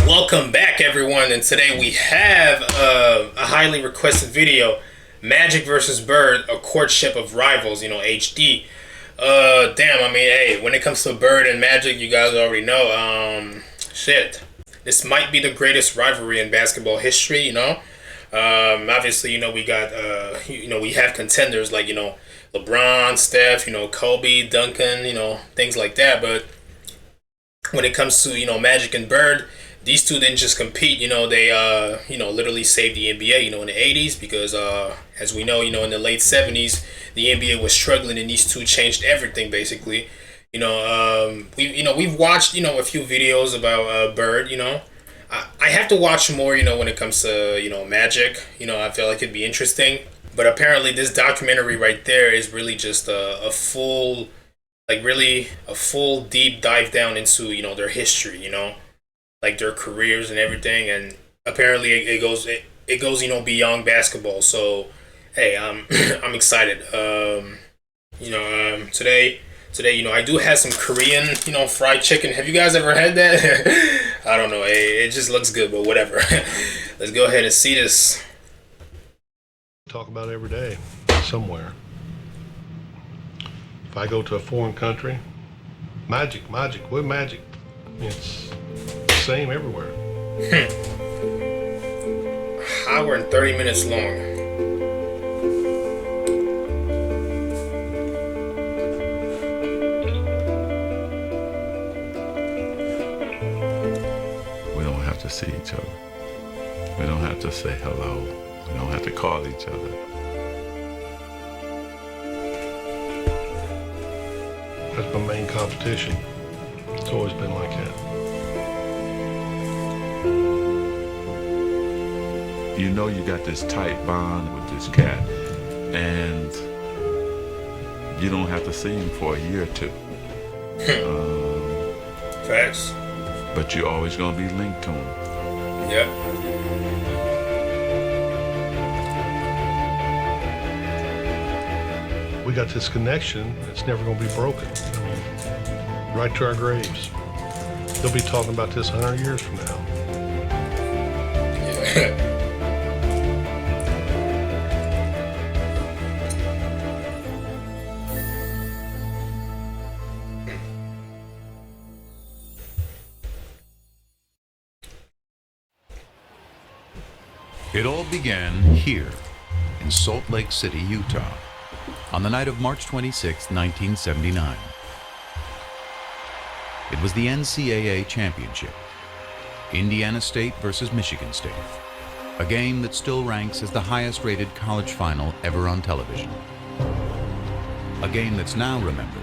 Welcome back, everyone, and today we have a highly requested video, Magic versus Bird, a courtship of rivals, HD. Damn, I mean, hey, when it comes to Bird and Magic, you guys already know, shit. This might be the greatest rivalry in basketball history, Obviously, we got, we have contenders like, LeBron, Steph, Kobe, Duncan, things like that, but when it comes to, Magic and Bird, these two didn't just compete, they, literally saved the NBA, in the 80s because, as we know, in the late 70s, the NBA was struggling and these two changed everything, basically. We've watched, a few videos about Bird, I have to watch more, when it comes to, Magic, I feel like it'd be interesting. But apparently this documentary right there is really just a full, really a full deep dive down into, their history, like their careers and everything, and apparently it goes beyond basketball. So hey, I'm excited. Today I do have some Korean fried chicken. Have you guys ever had that? I don't know. It just looks good, but whatever. Let's go ahead and see this. Talk about every day somewhere. If I go to a foreign country, magic, what magic? It's the same everywhere. Hour and 30 minutes long. We don't have to see each other. We don't have to say hello. We don't have to call each other. That's my main competition. It's always been like that. You got this tight bond with this cat, and you don't have to see him for a year or two. Facts. But you're always gonna be linked to him. Yeah. We got this connection that's never going to be broken. I mean, right to our graves. They'll be talking about this 100 years from now. Yeah. It all began here in Salt Lake City, Utah, on the night of March 26, 1979. It was the NCAA championship, Indiana State versus Michigan State, a game that still ranks as the highest-rated college final ever on television. A game that's now remembered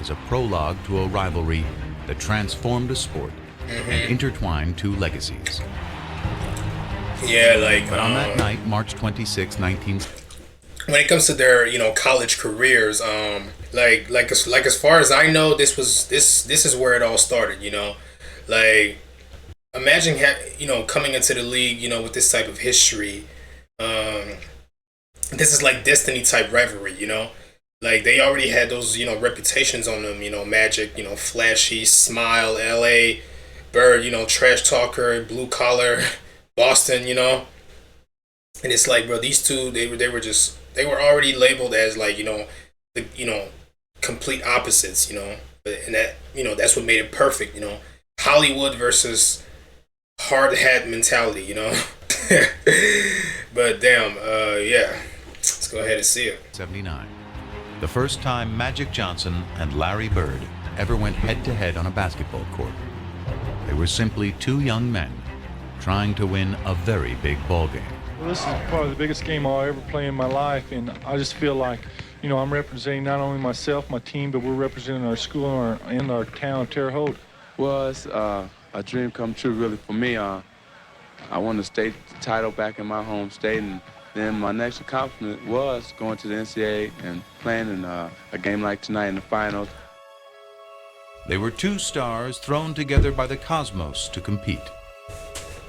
as a prologue to a rivalry that transformed a sport and intertwined two legacies. Yeah, But on that night, March 26, when it comes to their college careers, as far as I know, this is where it all started. Imagine coming into the league with this type of history. This is like destiny type rivalry. They already had those reputations on them. Magic, flashy, smile, L.A. Bird, trash talker, blue collar, Boston, and it's like, bro, these two, they were already labeled as the complete opposites, and that that's what made it perfect, Hollywood versus hard hat mentality, But damn, yeah, let's go ahead and see it. 79, the first time Magic Johnson and Larry Bird ever went head-to-head on a basketball court. They were simply two young men trying to win a very big ball game. Well, this is probably the biggest game I'll ever play in my life, and I just feel like, I'm representing not only myself, my team, but we're representing our school and our town of Terre Haute. Well, it's a dream come true, really, for me. I won the state title back in my home state, and then my next accomplishment was going to the NCAA and playing in a game like tonight in the finals. They were two stars thrown together by the cosmos to compete,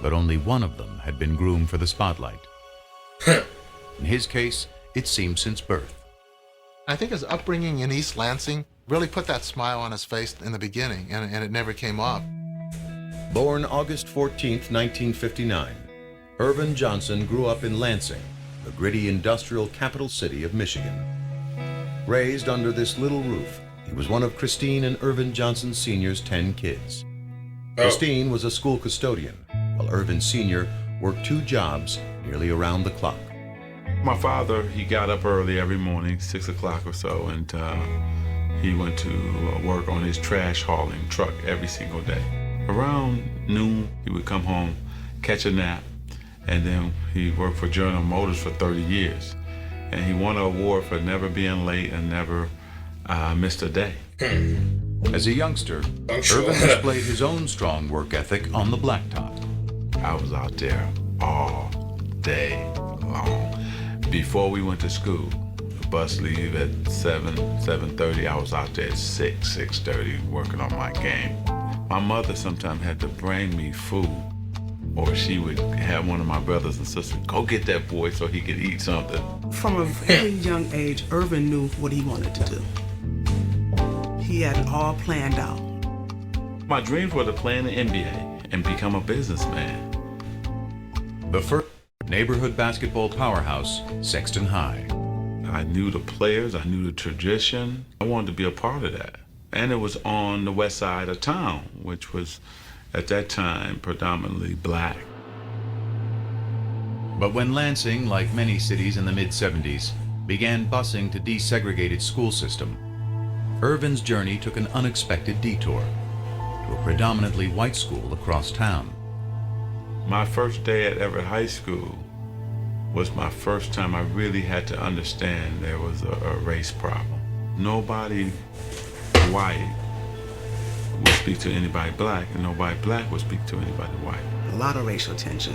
but only one of them had been groomed for the spotlight. In his case, it seemed since birth. I think his upbringing in East Lansing really put that smile on his face in the beginning, and it never came off. Born August 14, 1959, Irvin Johnson grew up in Lansing, the gritty industrial capital city of Michigan. Raised under this little roof, he was one of Christine and Irvin Johnson Sr.'s 10 kids. Christine was a school custodian, while Irvin Sr. worked 2 jobs nearly around the clock. My father, he got up early every morning, 6 o'clock or so, and he went to work on his trash hauling truck every single day. Around noon, he would come home, catch a nap, and then he worked for General Motors for 30 years. And he won an award for never being late and never missed a day. As a youngster, Irvin displayed his own strong work ethic on the blacktop. I was out there all day long. Before we went to school, the bus leave at 7:30. I was out there at 6:30 working on my game. My mother sometimes had to bring me food, or she would have one of my brothers and sisters go get that boy so he could eat something. From a very young age, Irvin knew what he wanted to do. He had it all planned out. My dreams were to play in the NBA and become a businessman. The first neighborhood basketball powerhouse, Sexton High. I knew the players, I knew the tradition. I wanted to be a part of that. And it was on the west side of town, which was at that time predominantly black. But when Lansing, like many cities in the mid-70s, began busing to desegregate its school system, Irvin's journey took an unexpected detour to a predominantly white school across town. My first day at Everett High School was my first time I really had to understand there was a race problem. Nobody white would speak to anybody black, and nobody black would speak to anybody white. A lot of racial tension,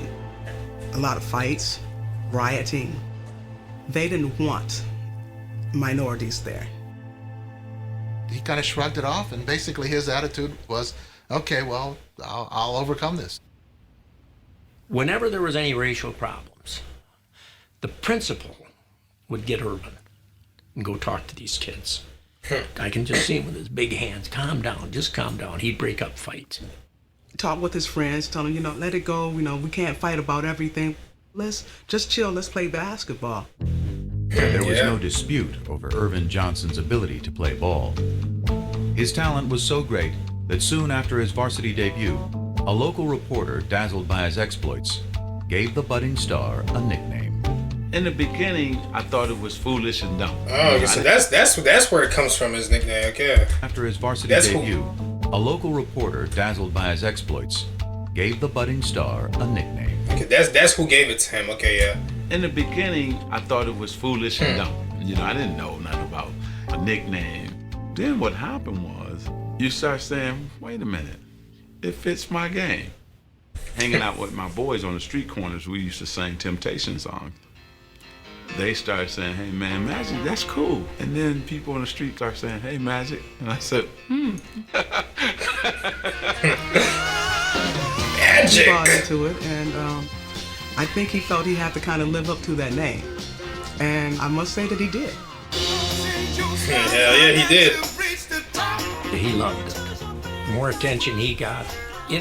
a lot of fights, rioting. They didn't want minorities there. He kind of shrugged it off, and basically his attitude was, okay, well, I'll overcome this. Whenever there was any racial problems, the principal would get Irvin and go talk to these kids. I can just see him with his big hands. Calm down, just calm down. He'd break up fights. Talk with his friends, tell him, let it go. We can't fight about everything. Let's just chill. Let's play basketball. There was no dispute over Irvin Johnson's ability to play ball. His talent was so great that soon after his varsity debut, a local reporter, dazzled by his exploits, gave the budding star a nickname. In the beginning, I thought it was foolish and dumb. Oh, so that's where it comes from, his nickname. Okay. After his varsity debut, a local reporter, dazzled by his exploits, gave the budding star a nickname. Okay, that's who gave it to him. Okay, yeah. In the beginning, I thought it was foolish and dumb. I didn't know nothing about a nickname. Then what happened was, you start saying, wait a minute, it fits my game. Hanging out with my boys on the street corners, we used to sing Temptation songs. They started saying, hey man, Magic, that's cool. And then people on the street start saying, hey Magic. And I said, Magic! He bought into it, and I think he felt he had to kind of live up to that name. And I must say that he did. Hell yeah, he did. He loved it. The more attention he got, he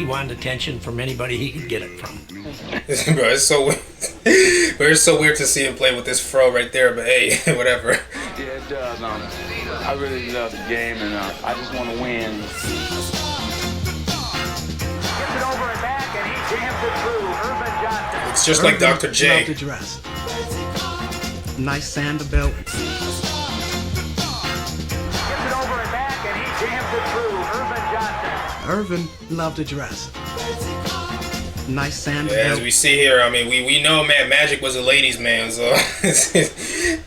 wanted attention from anybody he could get it from. Bro, it's so weird. It's so weird to see him play with this fro right there, but hey, whatever. Yeah, it does. I really love the game, and I just want to win. Gets it over and back, and he jams it through. Irvin Johnson. It's just like Dr. J. Loved to dress. Nice sandal belt. Gets it over and back, and he jams it through. Irvin Johnson. Irvin loved to dress. Nice sandal Yeah, belt. as we see here, I mean, we know Magic was a ladies' man, so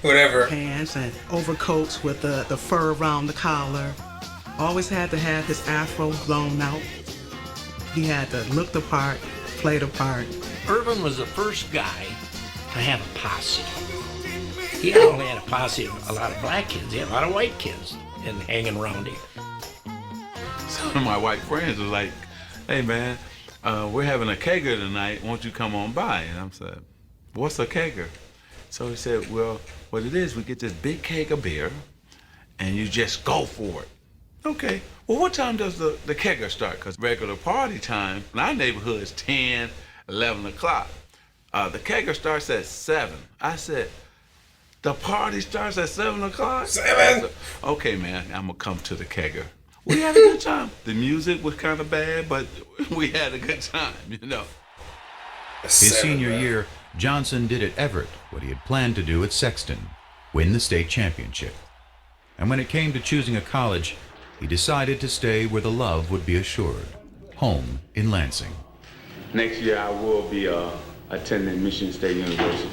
whatever. Pants and overcoats with the fur around the collar. Always had to have his afro blown out. He had to look the part, play the part. Irvin was the first guy to have a posse. He not only had a posse of a lot of black kids, he had a lot of white kids and hanging around him. Some of my white friends were like, hey man, we're having a kegger tonight, won't you come on by? And I said, what's a kegger? So he said, well, what it is, we get this big keg of beer, and you just go for it. Okay, well, what time does the kegger start? Because regular party time in our neighborhood is 10, 11 o'clock. The kegger starts at 7. I said, the party starts at 7 o'clock? 7? Okay, man, I'm going to come to the kegger. We had a good time. The music was kind of bad, but we had a good time, you know. His senior year, Johnson did at Everett what he had planned to do at Sexton, win the state championship. And when it came to choosing a college, he decided to stay where the love would be assured, home in Lansing. Next year I will be attending Michigan State University.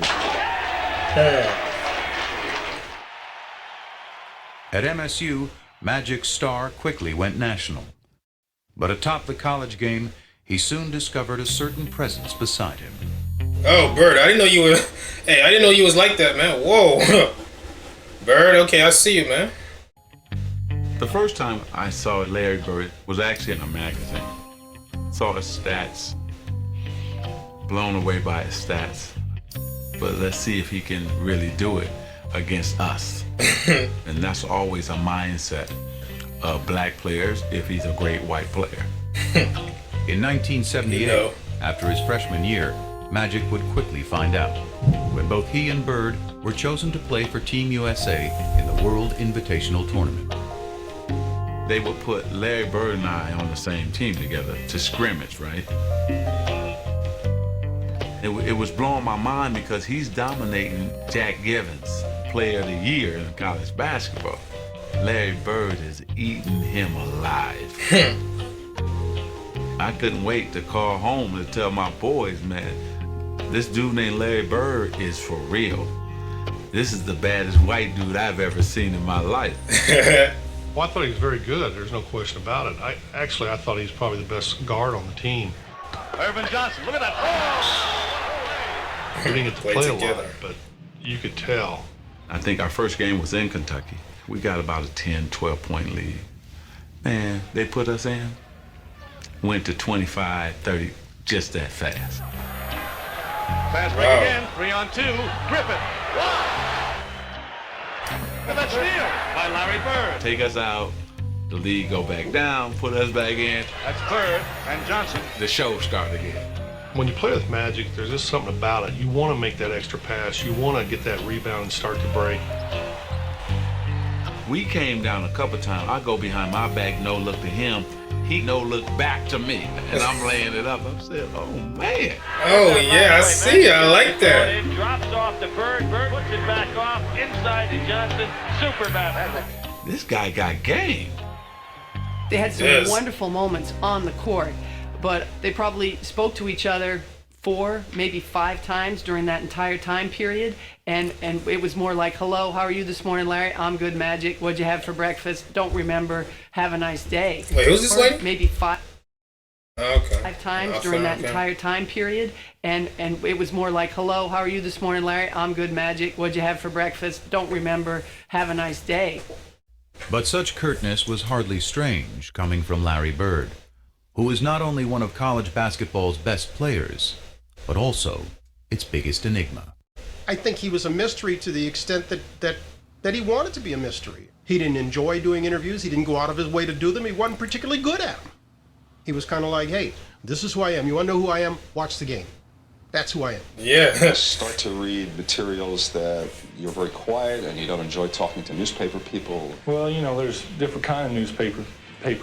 At MSU, Magic's star quickly went national. But atop the college game, he soon discovered a certain presence beside him. Oh, Bird, I didn't know you were... Hey, I didn't know you was like that, man. Whoa. Bird, okay, I see you, man. The first time I saw Larry Bird was actually in a magazine. Saw his stats, blown away by his stats. But let's see if he can really do it against us. And that's always a mindset of black players if he's a great white player. In 1978, after his freshman year, Magic would quickly find out when both he and Bird were chosen to play for Team USA in the World Invitational Tournament. They would put Larry Bird and I on the same team together to scrimmage, right? It was blowing my mind because he's dominating Jack Givens, Player of the Year in college basketball. Larry Bird is eating him alive. I couldn't wait to call home and tell my boys, man, this dude named Larry Bird is for real. This is the baddest white dude I've ever seen in my life. Well, I thought he was very good. There's no question about it. I thought he was probably the best guard on the team. Irvin Johnson, look at that. We didn't get to play a lot, but you could tell. I think our first game was in Kentucky. We got about a 10, 12-point lead. Man, they put us in. Went to 25, 30, just that fast. Fast break again, 3-on-2. Griffin. Look at that steal by Larry Bird. Take us out, the lead go back down, put us back in. That's Bird and Johnson. The show start again. When you play with Magic, there's just something about it. You want to make that extra pass. You want to get that rebound and start to break. We came down a couple times. I go behind my back, no look to him. He no look back to me. And I'm laying it up. I said, oh, man. Oh, yeah, I see. I like that. Drops off to Bird. Bird puts it back off inside to Johnson. Super basket. This guy got game. They had some wonderful moments on the court, but they probably spoke to each other 4, maybe 5 times during that entire time period, and it was more like, hello, how are you this morning, Larry? I'm good, Magic. What'd you have for breakfast? Don't remember. Have a nice day. Wait, who's this lady? Maybe 5 Okay. times during that entire time period, and it was more like, hello, how are you this morning, Larry? I'm good, Magic. What'd you have for breakfast? Don't remember. Have a nice day. But such curtness was hardly strange coming from Larry Bird, who is not only one of college basketball's best players, but also its biggest enigma. I think he was a mystery to the extent that he wanted to be a mystery. He didn't enjoy doing interviews. He didn't go out of his way to do them. He wasn't particularly good at them. He was kind of like, hey, this is who I am. You want to know who I am? Watch the game. That's who I am. Yeah. Start to read materials that you're very quiet and you don't enjoy talking to newspaper people. Well, you know, there's different kind of newspaper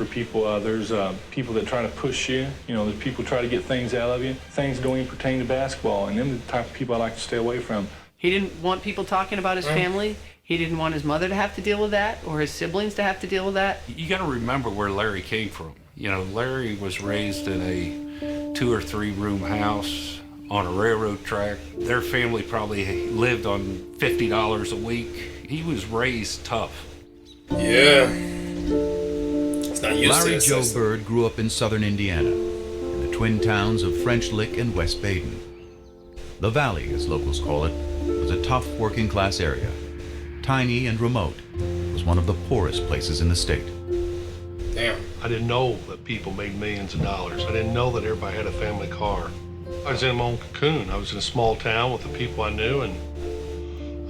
people. There's people that try to push you. You know, there's people try to get things out of you. Things don't even pertain to basketball, and them are the type of people I like to stay away from. He didn't want people talking about his family. He didn't want his mother to have to deal with that, or his siblings to have to deal with that. You got to remember where Larry came from. You know, Larry was raised in a 2 or 3 room house on a railroad track. Their family probably lived on $50 a week. He was raised tough. Yeah. It's not used Larry to Joe Bird grew up in southern Indiana, in the twin towns of French Lick and West Baden. The Valley, as locals call it, was a tough working class area. Tiny and remote, it was one of the poorest places in the state. Damn. I didn't know that people made millions of dollars. I didn't know that everybody had a family car. I was in my own cocoon. I was in a small town with the people I knew, and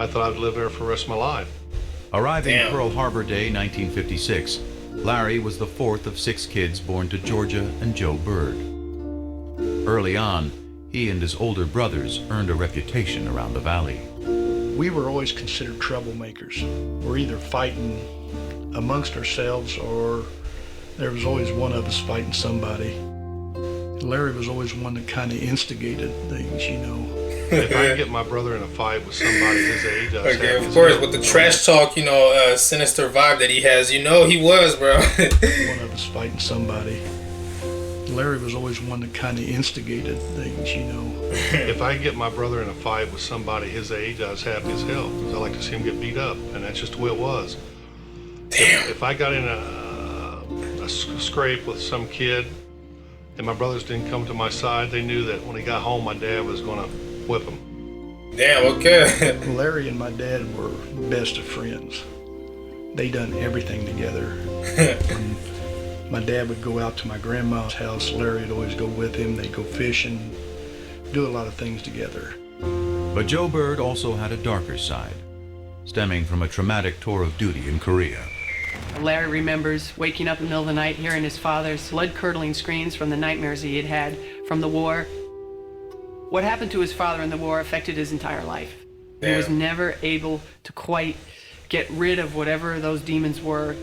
I thought I would live there for the rest of my life. Arriving Pearl Harbor Day 1956, Larry was the fourth of 6 kids born to Georgia and Joe Bird. Early on, he and his older brothers earned a reputation around the valley. We were always considered troublemakers. We're either fighting amongst ourselves or there was always one of us fighting somebody. Larry was always one that kind of instigated things, you know. If I get my brother in a fight with somebody his age, I was of course, with the trash talk, you know, sinister vibe that he has, you know he was, bro. One of us fighting somebody. Larry was always one that kind of instigated things, you know. If I get my brother in a fight with somebody his age, I was happy as hell because I like to see him get beat up, and that's just the way it was. Damn. If I got in a scrape with some kid and my brothers didn't come to my side, they knew that when he got home, my dad was going to whip him. Damn, okay. Larry and my dad were best of friends. They done everything together. When my dad would go out to my grandma's house, Larry would always go with him. They'd go fishing, do a lot of things together. But Joe Bird also had a darker side, stemming from a traumatic tour of duty in Korea. Larry remembers waking up in the middle of the night hearing his father's blood-curdling screams from the nightmares he had had from the war. What happened to his father in the war affected his entire life. He was never able to quite get rid of whatever those demons were.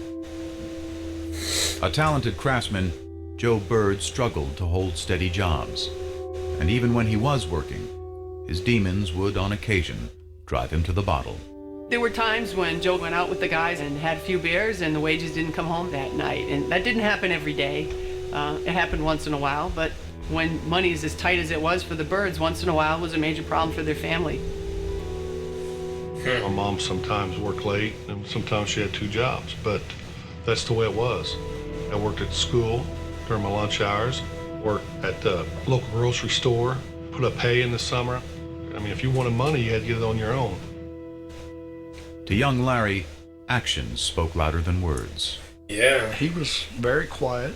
A talented craftsman, Joe Bird struggled to hold steady jobs. And even when he was working, his demons would, on occasion, drive him to the bottle. There were times when Joe went out with the guys and had a few beers and the wages didn't come home that night. And that didn't happen every day. It happened once in a while, but when money is as tight as it was for the Birds, once in a while was a major problem for their family. My mom sometimes worked late and sometimes she had 2 jobs, but that's the way it was. I worked at school during my lunch hours, worked at the local grocery store, put up hay in the summer. I mean, if you wanted money, you had to get it on your own. To young Larry, actions spoke louder than words. Yeah. He was very quiet,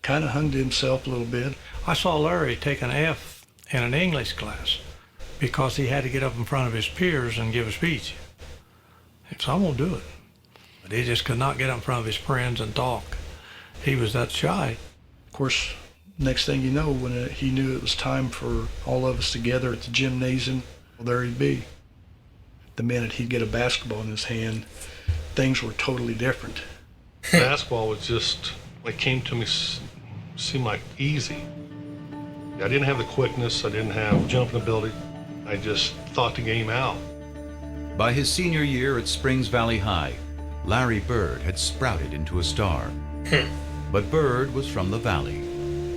kind of hung to himself a little bit. I saw Larry take an F in an English class because he had to get up in front of his peers and give a speech. So I won't do it. But he just could not get up in front of his friends and talk. He was that shy. Of course, next thing you know, when he knew it was time for all of us together at the gymnasium, well, there he'd be. The minute he'd get a basketball in his hand, things were totally different. Basketball was just, it came to me, seemed like easy. I didn't have the quickness, I didn't have jumping ability. I just thought the game out. By his senior year at Springs Valley High, Larry Bird had sprouted into a star. But Bird was from the valley,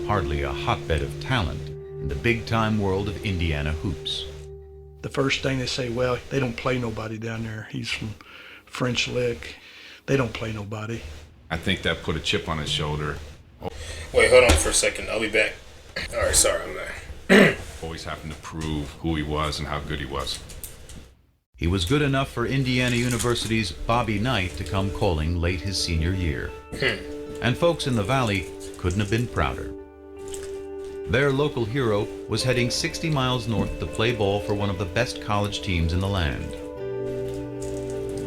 hardly a hotbed of talent in the big-time world of Indiana hoops. The first thing they say, well, they don't play nobody down there. He's from French Lick. They don't play nobody. I think that put a chip on his shoulder. Wait, hold on for a second. I'll be back. All right, sorry, I'm back. Always having to prove who he was and how good he was. He was good enough for Indiana University's Bobby Knight to come calling late his senior year. And folks in the valley couldn't have been prouder. Their local hero was heading 60 miles north to play ball for one of the best college teams in the land.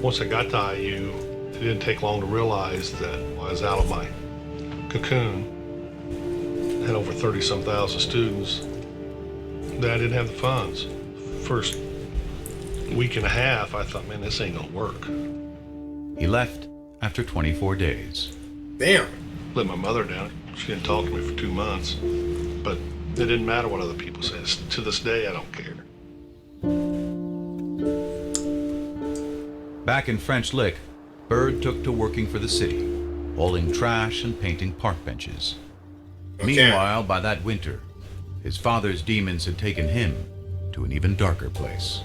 Once I got to IU, it didn't take long to realize that I was out of my cocoon. I had over 30-some thousand students. That I didn't have the funds. First week and a half, I thought, man, this ain't gonna work. He left after 24 days. Damn. Let my mother down. She didn't talk to me for 2 months. But it didn't matter what other people said. To this day, I don't care. Back in French Lick, Bird took to working for the city, hauling trash and painting park benches. Meanwhile, by that winter, his father's demons had taken him to an even darker place.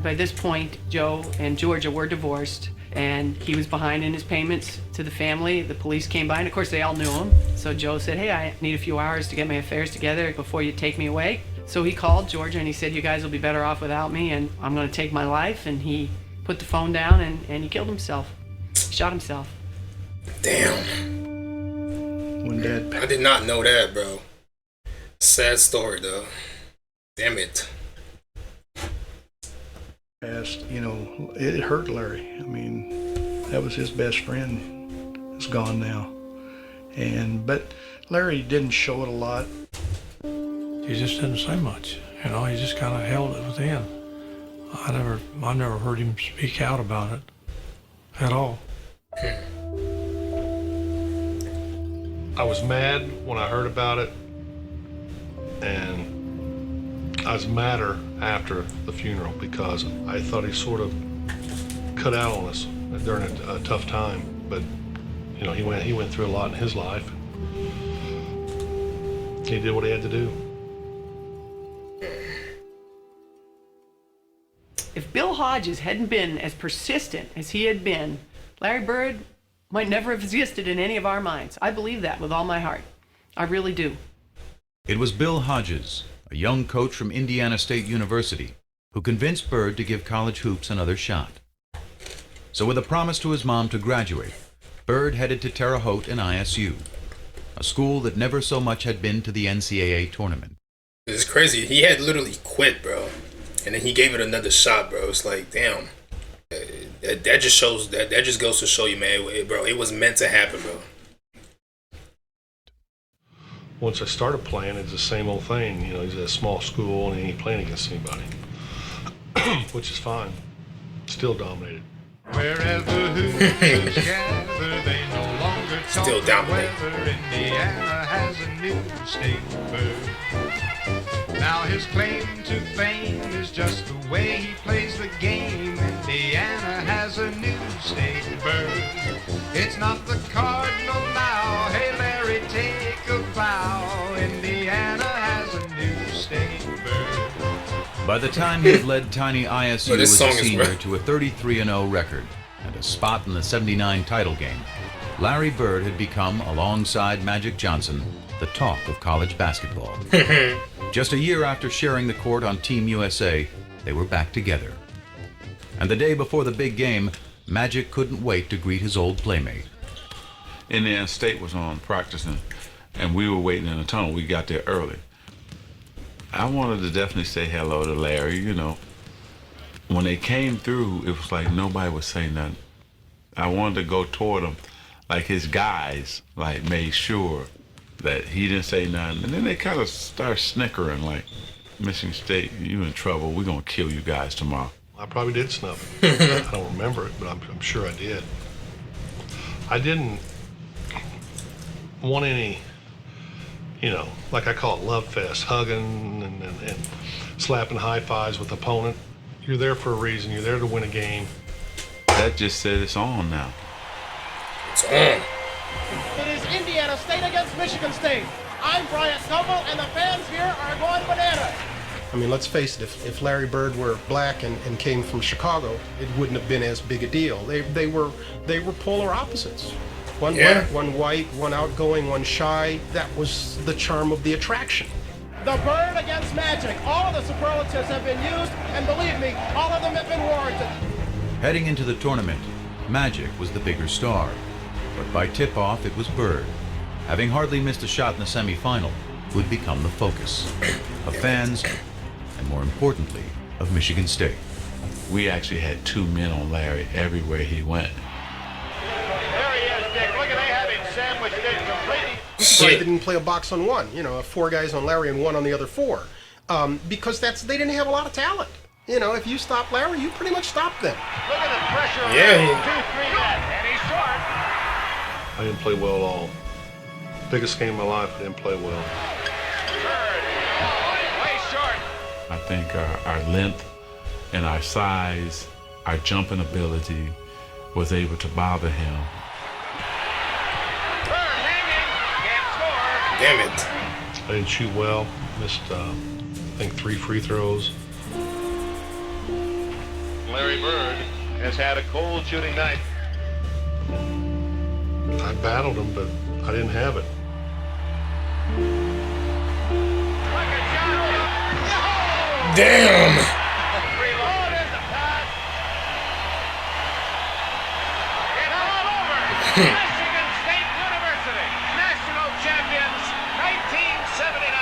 By this point, Joe and Georgia were divorced, and he was behind in his payments to the family. The police came by, and of course they all knew him. So Joe said, hey, I need a few hours to get my affairs together before you take me away. So he called Georgia and he said, you guys will be better off without me, and I'm gonna take my life. And he put the phone down and he killed himself. Shot himself. Damn. When Dad I did not know that, bro. Sad story, though. Damn it. passed, you know, it hurt Larry. I mean, that was his best friend. is gone now. But Larry didn't show it a lot. He just didn't say much. You know, he just kind of held it within. I never heard him speak out about it at all. I was mad when I heard about it, and I was madder after the funeral because I thought he sort of cut out on us during a tough time. But you know, he went through a lot in his life. He did what he had to do. If Bill Hodges hadn't been as persistent as he had been, Larry Bird might never have existed in any of our minds. I believe that with all my heart. I really do. It was Bill Hodges, a young coach from Indiana State University, who convinced Bird to give college hoops another shot. So with a promise to his mom to graduate, Bird headed to Terre Haute and ISU, a school that never so much had been to the NCAA tournament. It's crazy. He had literally quit, bro. And then he gave it another shot, bro. It's like, damn. That just shows, that just goes to show you, man, bro, it was meant to happen, bro. Once I started playing, it's the same old thing. You know, he's at a small school and he ain't playing against anybody, which is fine. Still dominated. Wherever Hoosiers gather, they no longer talk Still dominated. whether Indiana has a new state bird. Now his claim to fame is just the way he plays the game. Indiana has a new state bird. It's not the Cardinal now. Hey Larry, take a bow. Indiana has a new state bird. By the time he had led tiny ISU Well, this as a song is senior right. to a 33-0 record and a spot in the '79 title game, Larry Bird had become, alongside Magic Johnson, the talk of college basketball. Just a year after sharing the court on Team USA, they were back together. And the day before the big game, Magic couldn't wait to greet his old playmate. Indiana State was on practicing, and we were waiting in the tunnel. We got there early. I wanted to definitely say hello to Larry, you know. When they came through, it was like nobody was saying nothing. I wanted to go toward him, like his guys, like made sure that he didn't say nothing. And then they kind of started snickering, like, Michigan State, you in trouble. We're going to kill you guys tomorrow. I probably did snuff it. I don't remember it, but I'm sure I did. I didn't want any, you know, like I call it love fest, hugging and slapping high fives with the opponent. You're there for a reason. You're there to win a game. That just said it's on now. It's on. It is Indiana State against Michigan State. I'm Bryant Gumbel, and the fans here are going bananas. I mean, let's face it, if Larry Bird were black and came from Chicago, it wouldn't have been as big a deal. They were polar opposites. One black, one white, one outgoing, one shy. That was the charm of the attraction. The Bird against Magic. All of the superlatives have been used, and believe me, all of them have been warranted. Heading into the tournament, Magic was the bigger star. But by tip-off, it was Bird, having hardly missed a shot in the semifinal, would become the focus of fans and, more importantly, of Michigan State. We actually had two men on Larry everywhere he went. There he is, Dick. Look at they have him sandwiched in completely. They didn't play a box on one, you know, 4 guys on Larry and 1 on the other 4, because they didn't have a lot of talent. You know, if you stop Larry, you pretty much stop them. Look at the pressure. Yeah. 2-3 net, and he's short. I didn't play well at all. Biggest game of my life, I didn't play well. Bird, way short. I think our length and our size, our jumping ability was able to bother him. Bird hanging, can't score. Damn it. I didn't shoot well. Missed, I think, 3 free throws. Larry Bird has had a cold shooting night. I battled him, but I didn't have it. Damn. Reloaded the pass. It's all over. Michigan State University, national champions, 1979.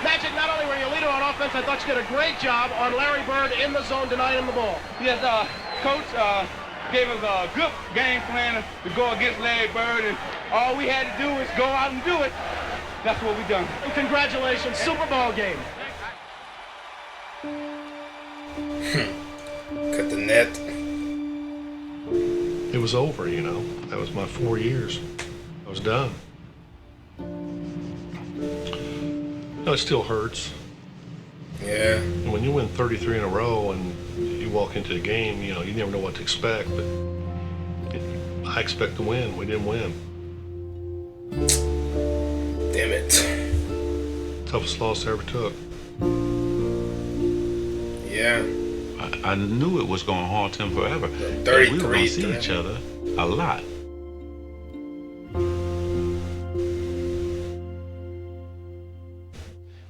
Magic, not only were you leader on offense, I thought you did a great job on Larry Bird in the zone denying him the ball. Yes, Coach, gave us a good game plan to go against Larry Bird, and all we had to do was go out and do it. That's what we done. Congratulations, Super Bowl game. Cut the net. It was over, you know. That was my 4 years. I was done. No, it still hurts. Yeah. And when you win 33 in a row and you walk into the game, you know, you never know what to expect, but I expect to win. We didn't win. Damn it. Toughest loss I ever took. Yeah. I knew it was going to haunt him forever. 33. We were going to see each other a lot.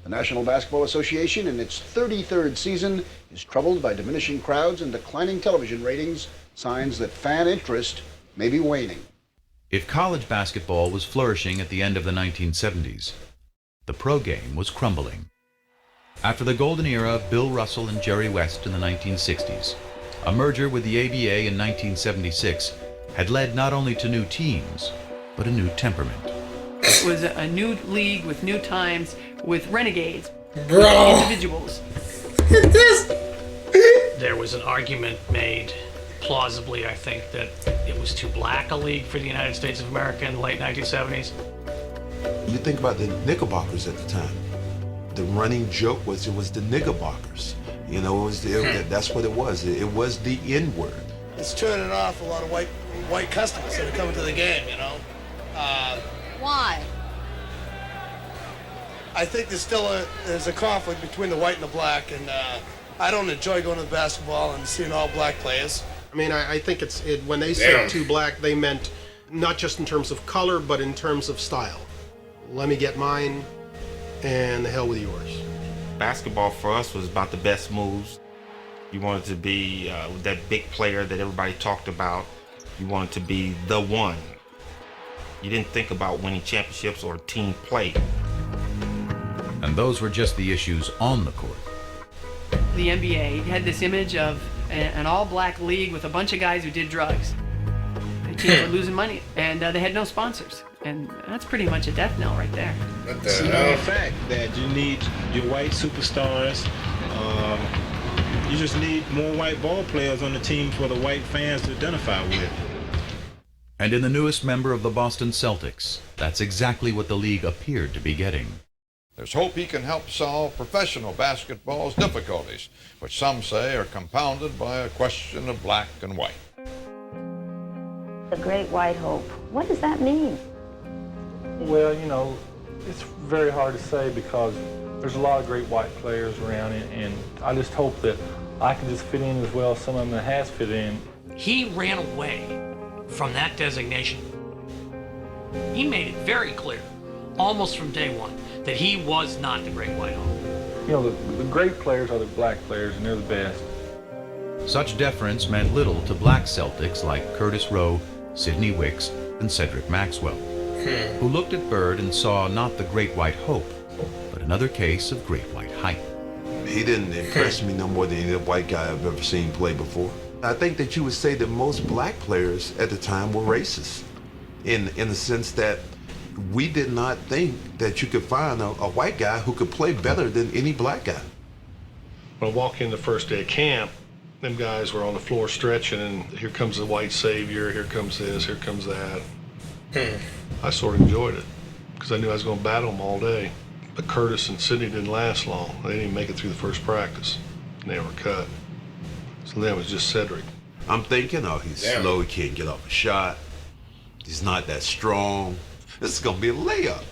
The National Basketball Association, in its 33rd season, is troubled by diminishing crowds and declining television ratings, signs that fan interest may be waning. If college basketball was flourishing at the end of the 1970s, the pro game was crumbling. After the golden era of Bill Russell and Jerry West in the 1960s, a merger with the ABA in 1976 had led not only to new teams, but a new temperament. It was a new league with new times, with renegades, Bro. individuals. There was an argument made, plausibly, I think, that it was too black a league for the United States of America in the late 1970s. You think about the Knickerbockers at the time. The running joke was it was the Knickerbockers. You know, that's what it was. It was the N-word. It's turning off a lot of white customers that are coming to the game, you know. Why? I think there's a conflict between the white and the black, and I don't enjoy going to the basketball and seeing all black players. I mean, I think when they said too black, they meant not just in terms of color, but in terms of style. Let me get mine, and the hell with yours. Basketball for us was about the best moves. You wanted to be that big player that everybody talked about. You wanted to be the one. You didn't think about winning championships or team play. And those were just the issues on the court. The NBA had this image of an all-black league with a bunch of guys who did drugs. The teams were losing money, and they had no sponsors. And that's pretty much a death knell right there. It's a known fact that you need your white superstars. You just need more white ball players on the team for the white fans to identify with. And in the newest member of the Boston Celtics, that's exactly what the league appeared to be getting. There's hope he can help solve professional basketball's difficulties, which some say are compounded by a question of black and white. The Great White Hope. What does that mean? Well, you know, it's very hard to say because there's a lot of great white players around, and I just hope that I can just fit in as well as some of them that has fit in. He ran away from that designation. He made it very clear, almost from day one, that he was not the Great White Hope. You know, the great players are the black players, and they're the best. Such deference meant little to black Celtics like Curtis Rowe, Sidney Wicks, and Cedric Maxwell, who looked at Bird and saw not the Great White Hope, but another case of Great White hype. He didn't impress me no more than any white guy I've ever seen play before. I think that you would say that most black players at the time were racist, in the sense that we did not think that you could find a white guy who could play better than any black guy. When I walked in the first day of camp, them guys were on the floor stretching, and here comes the white savior, here comes this, here comes that. I sort of enjoyed it, because I knew I was going to battle them all day. But Curtis and Sidney didn't last long. They didn't even make it through the first practice, and they were cut. So then it was just Cedric. I'm thinking, oh, he's slow, he can't get off a shot. He's not that strong. This is going to be a layup.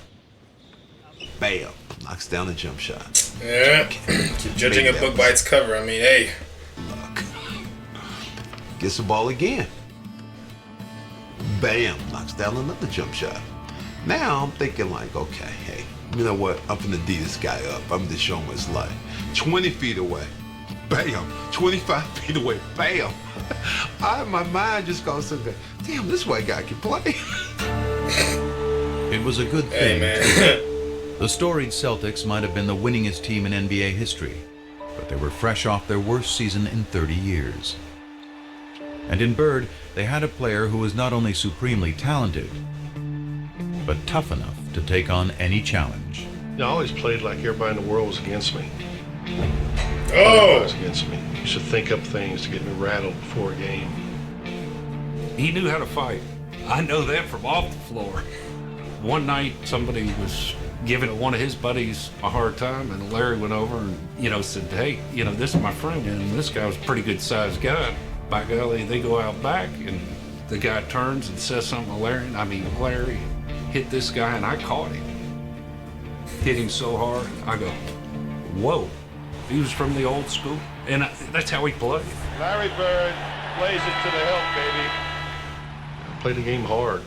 Bam, knocks down the jump shot. Yeah, keep judging a book by its cover. I mean, hey. Look. Gets the ball again. Bam, knocks down another jump shot. Now I'm thinking like, okay, hey, you know what? I'm gonna D this guy up. I'm gonna show him what it's like. 20 feet away. Bam. 25 feet away. Bam. My mind just goes to the, damn, this white guy can play. It was a good thing. The storied Celtics might have been the winningest team in NBA history, but they were fresh off their worst season in 30 years. And in Bird, they had a player who was not only supremely talented, but tough enough to take on any challenge. I always played like everybody in the world was against me. Oh! Everybody was against me. I used to think up things to get me rattled before a game. He knew how to fight. I know that from off the floor. One night, somebody was giving one of his buddies a hard time, and Larry went over and, said, hey, this is my friend, and this guy was a pretty good sized guy. By golly, they go out back, and the guy turns and says something to Larry. Larry hit this guy, and I caught him. Hit him so hard, I go, whoa. He was from the old school, and that's how he played. Larry Bird plays it to the hilt, baby. I played the game hard.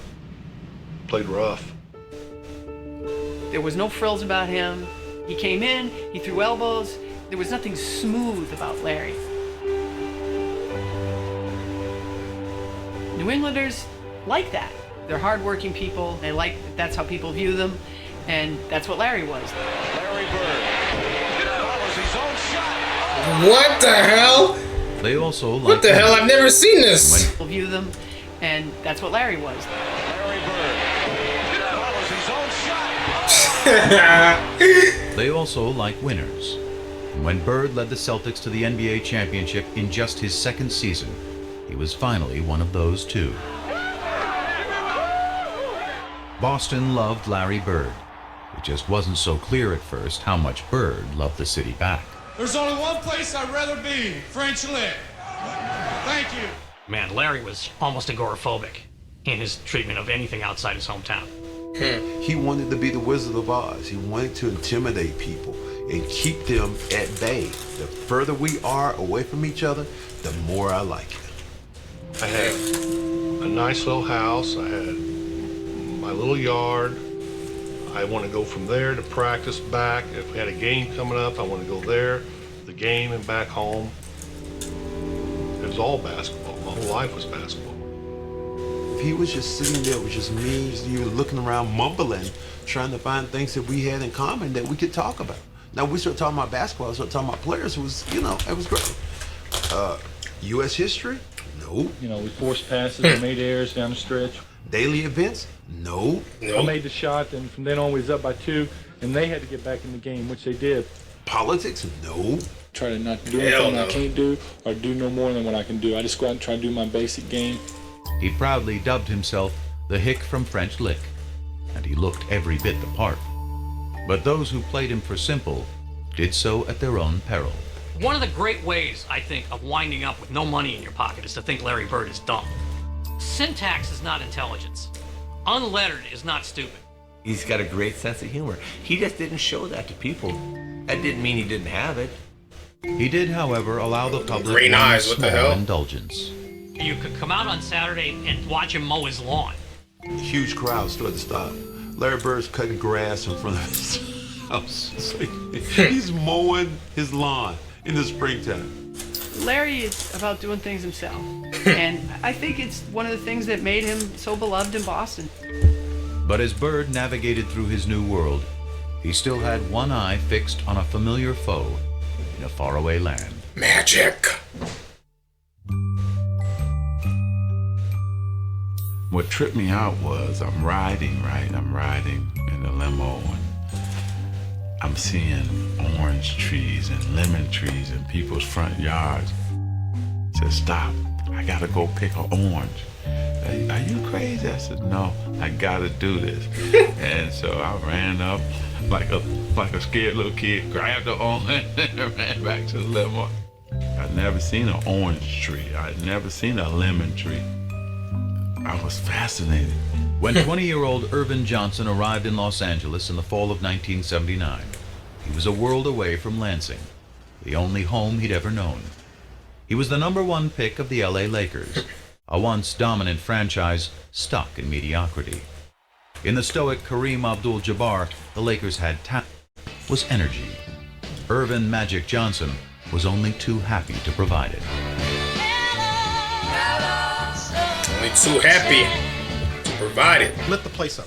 Played rough. There was no frills about him. He came in, he threw elbows. There was nothing smooth about Larry. New Englanders like that. They're hardworking people. They like that's how people view them, and that's what Larry was. Larry Bird follows his own shot. What the hell? They also like what the hell? I've never seen this. People view them, and that's what Larry was. Larry Bird follows his own shot. They also like winners. And when Bird led the Celtics to the NBA championship in just his second season, he was finally one of those too. Boston loved Larry Bird. It just wasn't so clear at first how much Bird loved the city back. There's only one place I'd rather be, French Lick. Thank you. Man, Larry was almost agoraphobic in his treatment of anything outside his hometown. He wanted to be the Wizard of Oz. He wanted to intimidate people and keep them at bay. The further we are away from each other, the more I like it. I had a nice little house. I had my little yard. I want to go from there to practice back. If we had a game coming up, I want to go there, the game, and back home. It was all basketball. My whole life was basketball. If he was just sitting there with just me, you were looking around mumbling, trying to find things that we had in common that we could talk about. Now we start talking about basketball, we start talking about players. It was, it was great. U.S. history? No. We forced passes and made errors down the stretch. Daily events? No. I made the shot, and from then on we was up by 2, and they had to get back in the game, which they did. Politics? No. Try to not do anything I can't do, or do no more than what I can do. I just go out and try to do my basic game. He proudly dubbed himself the Hick from French Lick, and he looked every bit the part. But those who played him for simple did so at their own peril. One of the great ways, I think, of winding up with no money in your pocket is to think Larry Bird is dumb. Syntax is not intelligence. Unlettered is not stupid. He's got a great sense of humor. He just didn't show that to people. That didn't mean he didn't have it. He did, however, allow the public green eyes, what the hell? Indulgence. You could come out on Saturday and watch him mow his lawn. Huge crowds started to stop. Larry Bird's cutting grass in front of his house. So he's mowing his lawn in the springtime. Larry is about doing things himself. And I think it's one of the things that made him so beloved in Boston. But as Bird navigated through his new world, he still had one eye fixed on a familiar foe in a faraway land. Magic! What tripped me out was I'm riding in the limo, and I'm seeing orange trees and lemon trees in people's front yards. I said, stop, I gotta go pick an orange. Are you crazy? I said, no, I gotta do this. And so I ran up like a scared little kid, grabbed the orange and ran back to the limo. I'd never seen an orange tree. I'd never seen a lemon tree. I was fascinated. When 20-year-old Irvin Johnson arrived in Los Angeles in the fall of 1979, he was a world away from Lansing, the only home he'd ever known. He was the #1 pick of the LA Lakers, a once dominant franchise stuck in mediocrity. In the stoic Kareem Abdul-Jabbar, the Lakers had talent, was energy. Irvin Magic Johnson was only too happy to provide it. Only too happy to provide it. Lit the place up.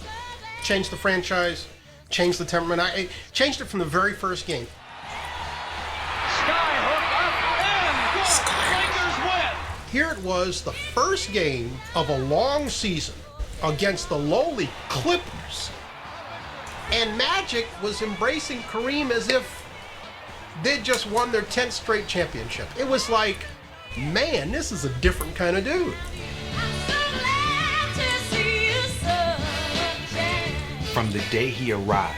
Changed the franchise, changed the temperament. I changed it from the very first game. here it was, the first game of a long season against the lowly Clippers. And Magic was embracing Kareem as if they'd just won their 10th straight championship. It was like, man, this is a different kind of dude. From the day he arrived,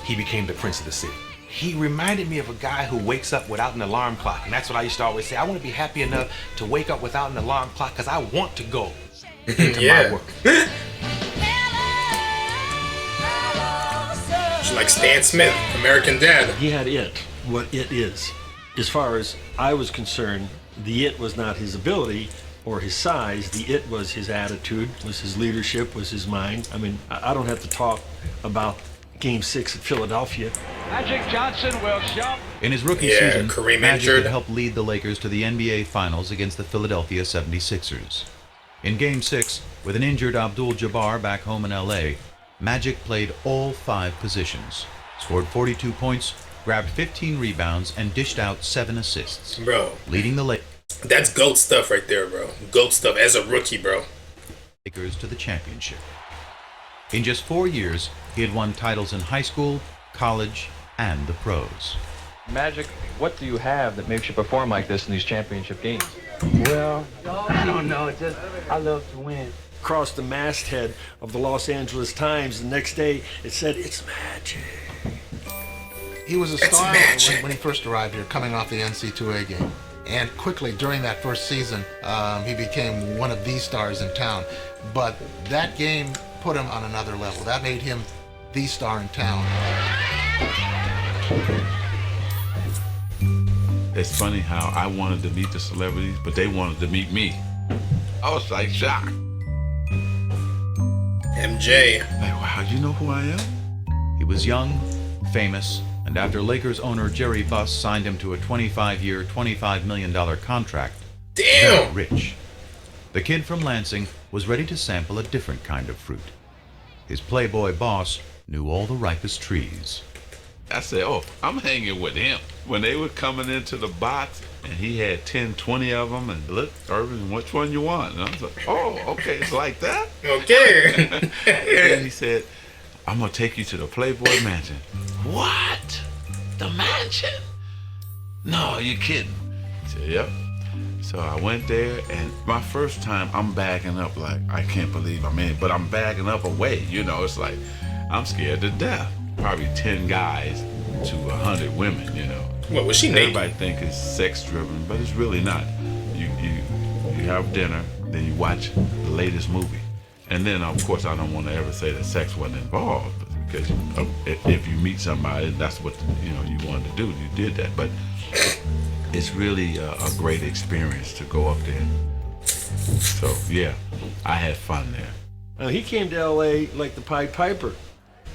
he became the prince of the city. He reminded me of a guy who wakes up without an alarm clock. And that's what I used to always say. I want to be happy enough to wake up without an alarm clock because I want to go into my work. It's like Stan Smith, American Dad. He had it, what it is. As far as I was concerned, the it was not his ability or his size. The it was his attitude, was his leadership, was his mind. I mean, I don't have to talk about Game 6 at Philadelphia. Magic Johnson will shove. In his rookie season, Magic had helped lead the Lakers to the NBA Finals against the Philadelphia 76ers. In Game 6, with an injured Abdul-Jabbar back home in LA, Magic played all 5 positions, scored 42 points, grabbed 15 rebounds, and dished out 7 assists. Bro. Leading the Lakers. That's GOAT stuff right there, bro. GOAT stuff as a rookie, bro. Lakers to the championship. In just 4 years, he had won titles in high school, college, and the pros. Magic, what do you have that makes you perform like this in these championship games? Well, I don't know. It's just I love to win. Across the masthead of the Los Angeles Times the next day, it said, "It's Magic." He was a star when he first arrived here, coming off the NC2A game. And quickly, during that first season, he became one of the stars in town. But that game put him on another level. That made him the star in town. It's funny how I wanted to meet the celebrities, but they wanted to meet me. I was like shocked. MJ. Like, wow, you know who I am? He was young, famous, and after Lakers owner Jerry Buss signed him to a 25-year, $25 million contract, damn, very rich. The kid from Lansing was ready to sample a different kind of fruit. His playboy boss knew all the ripest trees. I said, oh, I'm hanging with him. When they were coming into the box, and he had 10, 20 of them, and look, Irvin, which one you want? And I was like, oh, okay, it's like that? Okay. And he said, I'm going to take you to the Playboy Mansion. What? The mansion? No, you're kidding. I said, yep. So I went there, and my first time, I'm bagging up like, I can't believe I'm in, but I'm bagging up away. You know, it's like, I'm scared to death. Probably 10 guys to 100 women, you know. What, was she naked? Everybody think it's sex-driven, but it's really not. You have dinner, then you watch the latest movie. And then, of course, I don't want to ever say that sex wasn't involved, because if you meet somebody, that's what you wanted to do. You did that, but it's really a great experience to go up there. So yeah, I had fun there. He came to LA like the Pied Piper.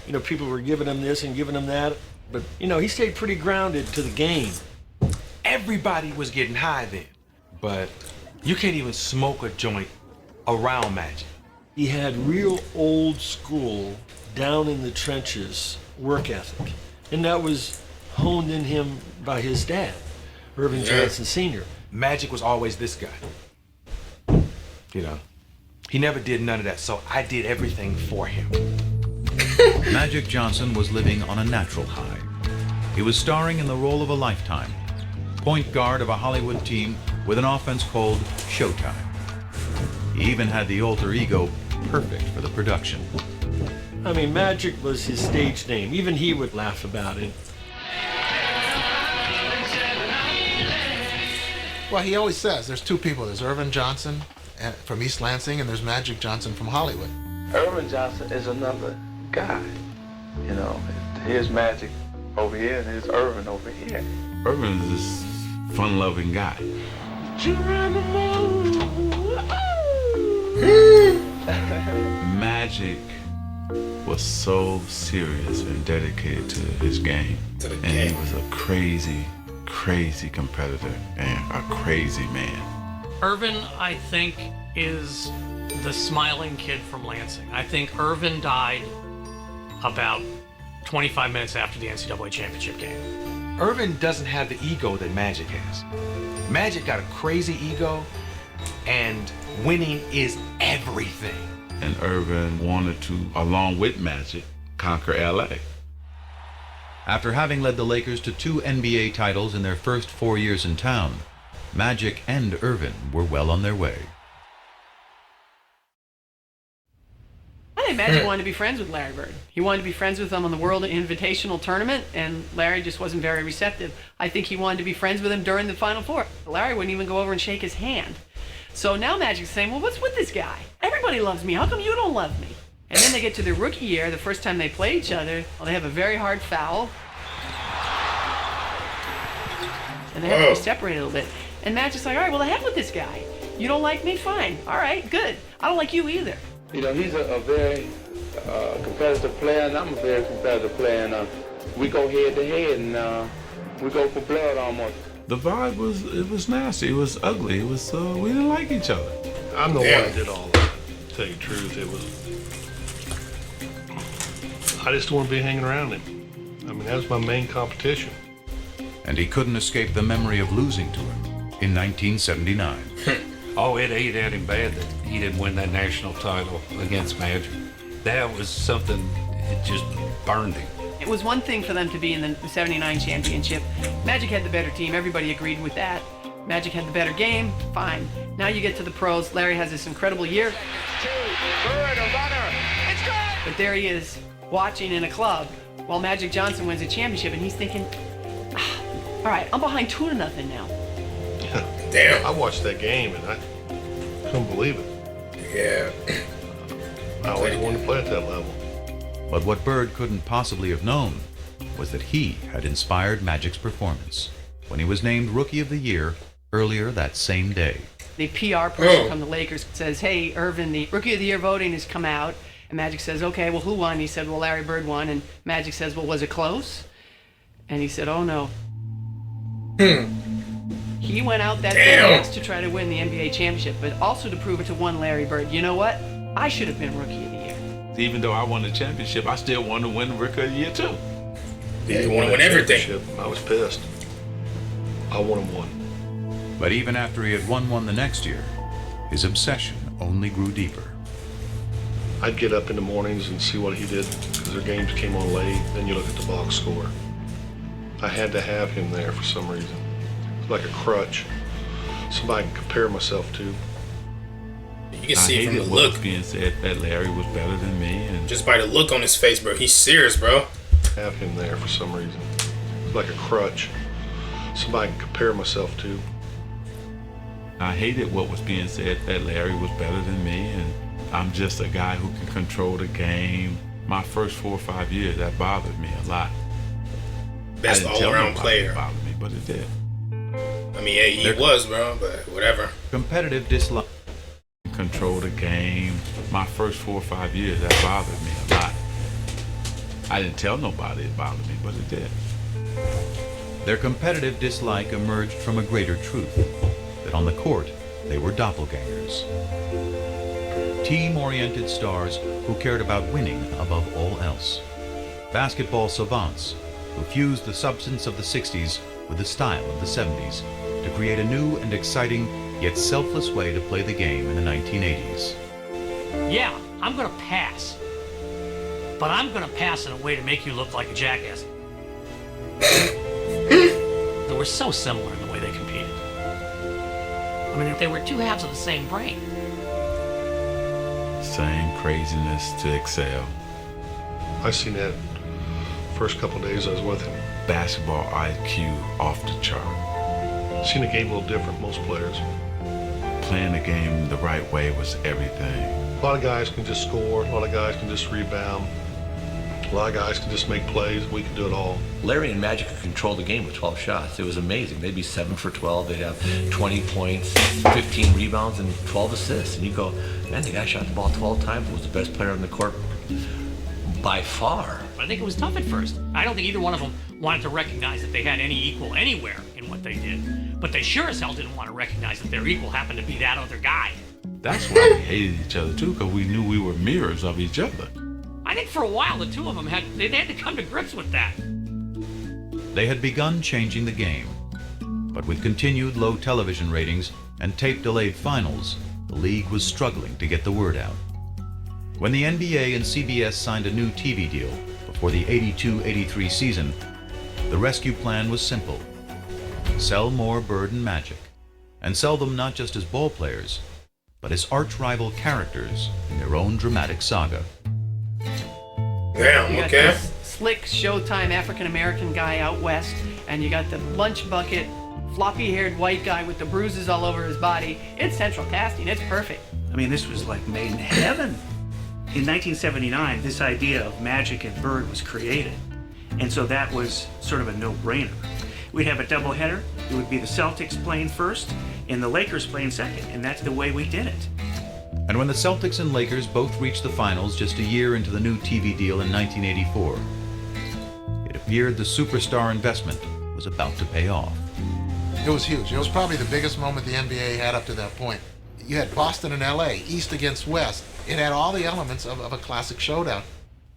You know, people were giving him this and giving him that, but he stayed pretty grounded to the game. Everybody was getting high then, but you can't even smoke a joint around Magic. He had real old school, down in the trenches work ethic, and that was honed in him by his dad, Irvin Johnson Sr. Magic was always this guy. He never did none of that, so I did everything for him. Magic Johnson was living on a natural high. He was starring in the role of a lifetime, point guard of a Hollywood team with an offense called Showtime. He even had the alter ego perfect for the production. I mean, Magic was his stage name. Even he would laugh about it. Well, he always says there's two people. There's Irvin Johnson from East Lansing, and there's Magic Johnson from Hollywood. Irvin Johnson is another guy. Here's Magic over here, and here's Irvin over here. Irvin is this fun-loving guy. Magic was so serious and dedicated to his game. And he was a crazy, crazy competitor and a crazy man. Irvin, I think, is the smiling kid from Lansing. I think Irvin died about 25 minutes after the NCAA championship game. Irvin doesn't have the ego that Magic has. Magic got a crazy ego, And winning is everything. And Irvin wanted to, along with Magic, conquer LA. After having led the Lakers to 2 NBA titles in their first 4 years in town, Magic and Irvin were well on their way. I think Magic wanted to be friends with Larry Bird. He wanted to be friends with him on the World Invitational Tournament, and Larry just wasn't very receptive. I think he wanted to be friends with him during the Final Four. Larry wouldn't even go over and shake his hand. So now Magic's saying, well, what's with this guy? Everybody loves me. How come you don't love me? And then they get to their rookie year, the first time they play each other. Well, they have a very hard foul. And they have to be separated a little bit. And Magic's like, all right, well, the heck with this guy. You don't like me? Fine. All right, good. I don't like you either. You know, he's a very competitive player, and I'm a very competitive player, and we go head to head, and we go for blood almost. The vibe was nasty. It was ugly. It was we didn't like each other. I'm the one that did all that. To tell you the truth, it was. I just don't want to be hanging around him. I mean, that was my main competition. And he couldn't escape the memory of losing to him in 1979. Oh, it ate at him bad that he didn't win that national title against Magic. That was something, it just burned him. It was one thing for them to be in the 79 championship. Magic had the better team. Everybody agreed with that. Magic had the better game. Fine. Now you get to the pros. Larry has this incredible year. But there he is, watching in a club while Magic Johnson wins a championship, and he's thinking, all right, I'm behind 2-0 now. Damn. I watched that game, and I couldn't believe it. Yeah. I always wanted to play at that level. But what Bird couldn't possibly have known was that he had inspired Magic's performance when he was named Rookie of the Year earlier that same day. The PR person from the Lakers says, hey, Irvin, the Rookie of the Year voting has come out. And Magic says, okay, well, who won? He said, well, Larry Bird won. And Magic says, well, was it close? And he said, oh, no. He went out that day to try to win the NBA championship, but also to prove it to one Larry Bird. You know what? I should have been Rookie of the Year. Even though I won the championship, I still wanted to win the Rookie of the Year, too. Yeah, you want to win everything. I was pissed. I wanted one. But even after he had won one the next year, his obsession only grew deeper. I'd get up in the mornings and see what he did because their games came on late. Then you look at the box score. I had to have him there for some reason. It's like a crutch. Somebody I can compare myself to. You can see from the what look. was being said that Larry was better than me, and just by the look on his face, bro. He's serious, bro. Have him there for some reason. It's like a crutch. Somebody I can compare myself to. I hated what was being said that Larry was better than me, and I'm just a guy who can control the game. My first 4 or 5 years, that bothered me a lot. Best all-around player. It bothered me, but it did. I mean, yeah, he was, bro, but whatever. Competitive dislike. Control the game. My first 4 or 5 years, that bothered me a lot. I didn't tell nobody it bothered me, but it did. Their competitive dislike emerged from a greater truth, that on the court, they were doppelgangers. Team-oriented stars who cared about winning above all else. Basketball savants who fused the substance of the 60s with the style of the 70s to create a new and exciting yet selfless way to play the game in the 1980s. Yeah, I'm gonna pass. But I'm gonna pass in a way to make you look like a jackass. They were so similar in the way they competed. I mean, they were two halves of the same brain. Same craziness to excel. I seen that first couple days I was with him. Basketball IQ off the chart. Seen the game a little different, most players. Playing the game the right way was everything. A lot of guys can just score, a lot of guys can just rebound. A lot of guys can just make plays. We can do it all. Larry and Magic could control the game with 12 shots. It was amazing. They'd be 7 for 12. They'd have 20 points, 15 rebounds, and 12 assists. And you go, man, the guy shot the ball 12 times. Was the best player on the court by far. I think it was tough at first. I don't think either one of them wanted to recognize that they had any equal anywhere in what they did. But they sure as hell didn't want to recognize that their equal happened to be that other guy. That's why we hated each other too, because we knew we were mirrors of each other. I think for a while the two of them had to come to grips with that. They had begun changing the game, but with continued low television ratings, and tape-delayed finals, the league was struggling to get the word out. When the NBA and CBS signed a new TV deal before the 82-83 season, the rescue plan was simple. Sell more Bird and Magic, and sell them not just as ball players, but as arch-rival characters in their own dramatic saga. Damn, you got okay. this slick Showtime African-American guy out west, and you got the lunch bucket, floppy-haired white guy with the bruises all over his body. It's central casting. It's perfect. I mean, this was like made in heaven. In 1979, this idea of Magic and Bird was created, and so that was sort of a no-brainer. We'd have a doubleheader. It would be the Celtics playing first and the Lakers playing second, and that's the way we did it. And when the Celtics and Lakers both reached the finals just a year into the new TV deal in 1984, it appeared the superstar investment was about to pay off. It was huge. It was probably the biggest moment the NBA had up to that point. You had Boston and LA, East against West. It had all the elements of a classic showdown.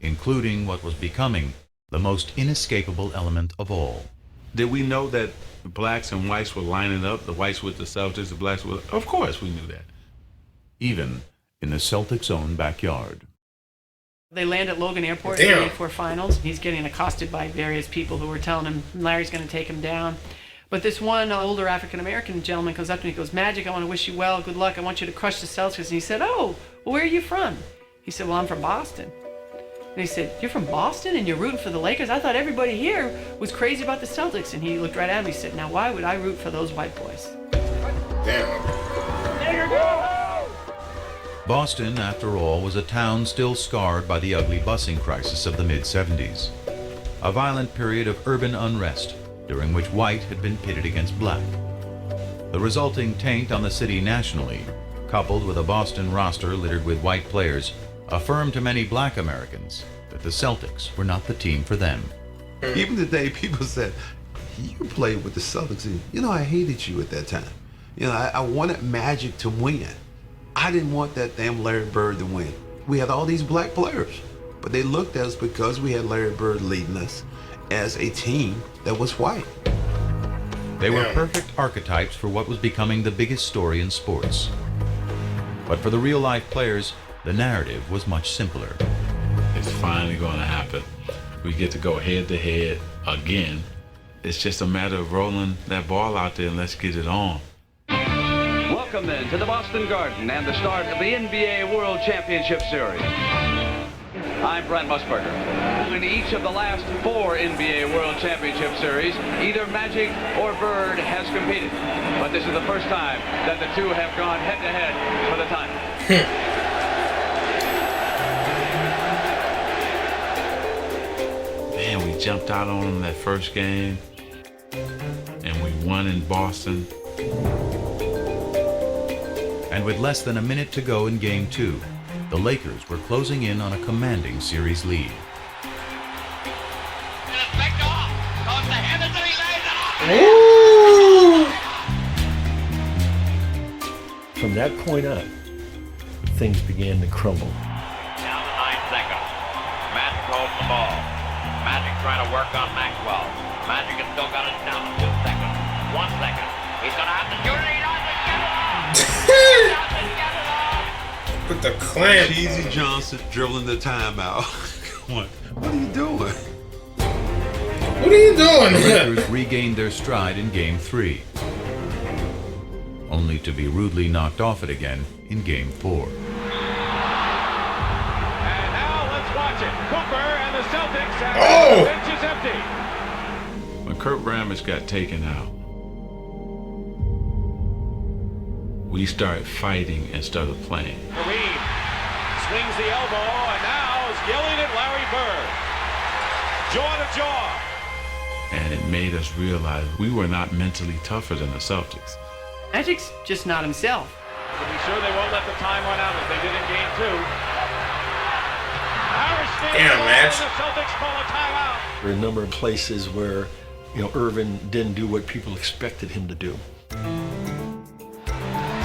Including what was becoming the most inescapable element of all. Did we know that the blacks and whites were lining up, the whites with the Celtics, the blacks with... Of course we knew that. Even in the Celtics' own backyard. They land at Logan Airport in the 84 finals. He's getting accosted by various people who were telling him Larry's going to take him down. But this one older African-American gentleman comes up to me and goes, Magic, I want to wish you well, good luck, I want you to crush the Celtics. And he said, oh, well, where are you from? He said, well, I'm from Boston. And he said, you're from Boston and you're rooting for the Lakers? I thought everybody here was crazy about the Celtics. And he looked right at me and he said, now why would I root for those white boys? Damn. Boston, after all, was a town still scarred by the ugly busing crisis of the mid-70s. A violent period of urban unrest during which white had been pitted against black. The resulting taint on the city nationally, coupled with a Boston roster littered with white players, affirmed to many black Americans that the Celtics were not the team for them. Even today, people said, you played with the Celtics, and you know, I hated you at that time. You know, I wanted Magic to win. I didn't want that damn Larry Bird to win. We had all these black players, but they looked at us because we had Larry Bird leading us as a team that was white. They were perfect archetypes for what was becoming the biggest story in sports. But for the real-life players, the narrative was much simpler. It's finally going to happen. We get to go head-to-head again. It's just a matter of rolling that ball out there and let's get it on. Welcome then to the Boston Garden and the start of the NBA World Championship Series. I'm Brent Musburger. In each of the last 4 NBA World Championship Series, either Magic or Bird has competed. But this is the first time that the two have gone head-to-head for the title. Man, we jumped out on them that first game, and we won in Boston. And with less than a minute to go in Game 2, the Lakers were closing in on a commanding series lead. From that point on, things began to crumble. Down to 9 seconds. Magic holds the ball. Magic trying to work on Maxwell. Magic has still got it down to 2 seconds. 1 second. He's going to have to shoot it. He doesn't get it off. Put the clamp. Cheesy Johnson dribbling the timeout. Come on. What are you doing? What are you doing? The Lakers regained their stride in Game 3, only to be rudely knocked off it again in Game 4. And now let's watch it. Cooper and the Celtics have the bench is empty. When Kurt Rambis got taken out, we started fighting instead of playing. Kareem swings the elbow and now is yelling at Larry Bird. Jaw to jaw. And it made us realize we were not mentally tougher than the Celtics. Magic's just not himself. To be sure they won't let the time run out as they did in Game 2. Harris Damn, man. The Celtics call a timeout. There were a number of places where, Irvin didn't do what people expected him to do.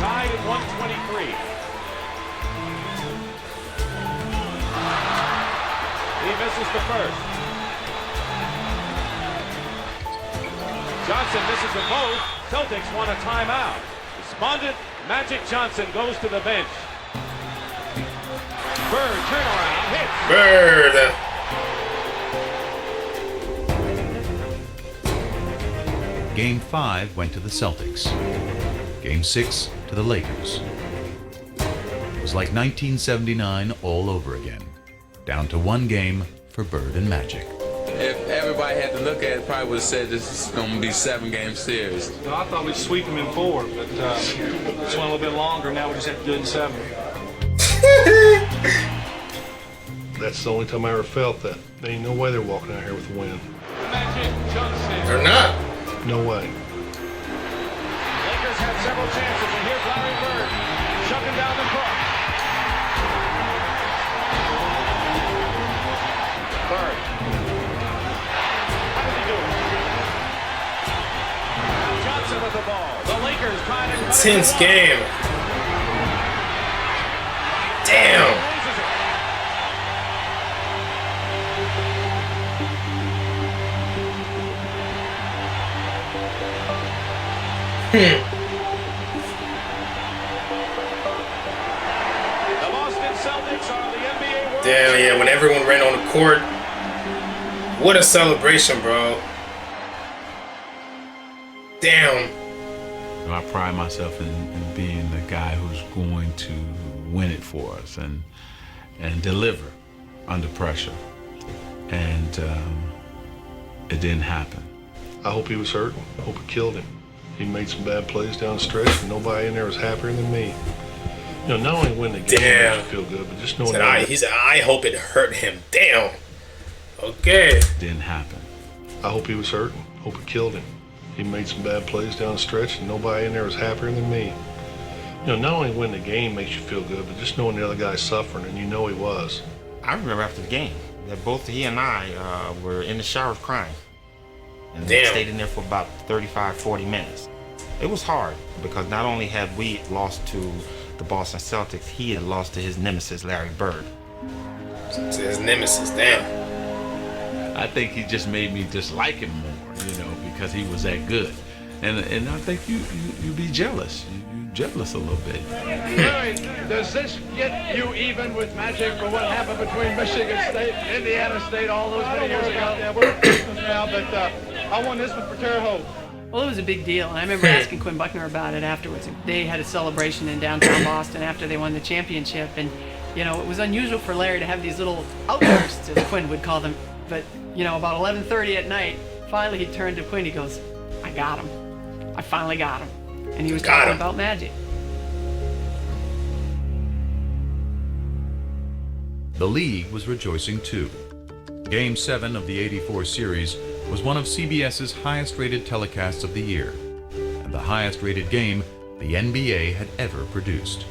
Tied at 123. He misses the first. Johnson misses the both. Celtics want a timeout. The despondent Magic Johnson goes to the bench. Bird, turnaround, hits. Bird. Game 5 went to the Celtics. Game 6 to the Lakers. It was like 1979 all over again. Down to one game for Bird and Magic. If everybody had to look at it, probably would have said this is going to be a 7-game series. No, I thought we'd sweep them in 4, but just went a little bit longer. Now we just have to do it in 7. That's the only time I ever felt that. There ain't no way they're walking out here with a win. Magic Johnson. They're not. No way. Lakers have several chances, and here's Larry Bird shoving down the court. Bird. How does he do it? Johnson with the ball. The Lakers trying to... Intense game. Damn. The Boston Celtics are the NBA World Damn, yeah, when everyone ran on the court. What a celebration, bro. Damn. I pride myself in being the guy who's going to win it for us and deliver under pressure. And it didn't happen. I hope he was hurt. I hope it killed him. He made some bad plays down the stretch, and nobody in there was happier than me. You know, not only win the game makes you feel good, but just knowing that. He said, I hope it hurt him. Damn. Okay. Didn't happen. I hope he was hurt. I hope it killed him. He made some bad plays down the stretch, and nobody in there was happier than me. You know, not only win the game makes you feel good, but just knowing the other guy's suffering, and you know he was. I remember after the game that both he and I were in the showers crying. And Damn. we stayed in there for about 35, 40 minutes. It was hard because not only had we lost to the Boston Celtics, he had lost to his nemesis, Larry Bird. To his nemesis, damn. I think he just made me dislike him more, you know, because he was that good. And I think you be jealous. You jealous a little bit. Larry, does this get you even with Magic for what happened between Michigan State and Indiana State all those many years ago? Yeah, we're Christmas now, but I won this one for Terre Haute. Well, it was a big deal, and I remember asking Quinn Buckner about it afterwards. They had a celebration in downtown Boston after they won the championship, and you know it was unusual for Larry to have these little outbursts, as Quinn would call them. But you know, about 11:30 at night, finally he turned to Quinn. He goes, "I got him. I finally got him," and he was talking about Magic. The league was rejoicing too. Game 7 of the '84 series was one of CBS's highest-rated telecasts of the year, and the highest-rated game the NBA had ever produced.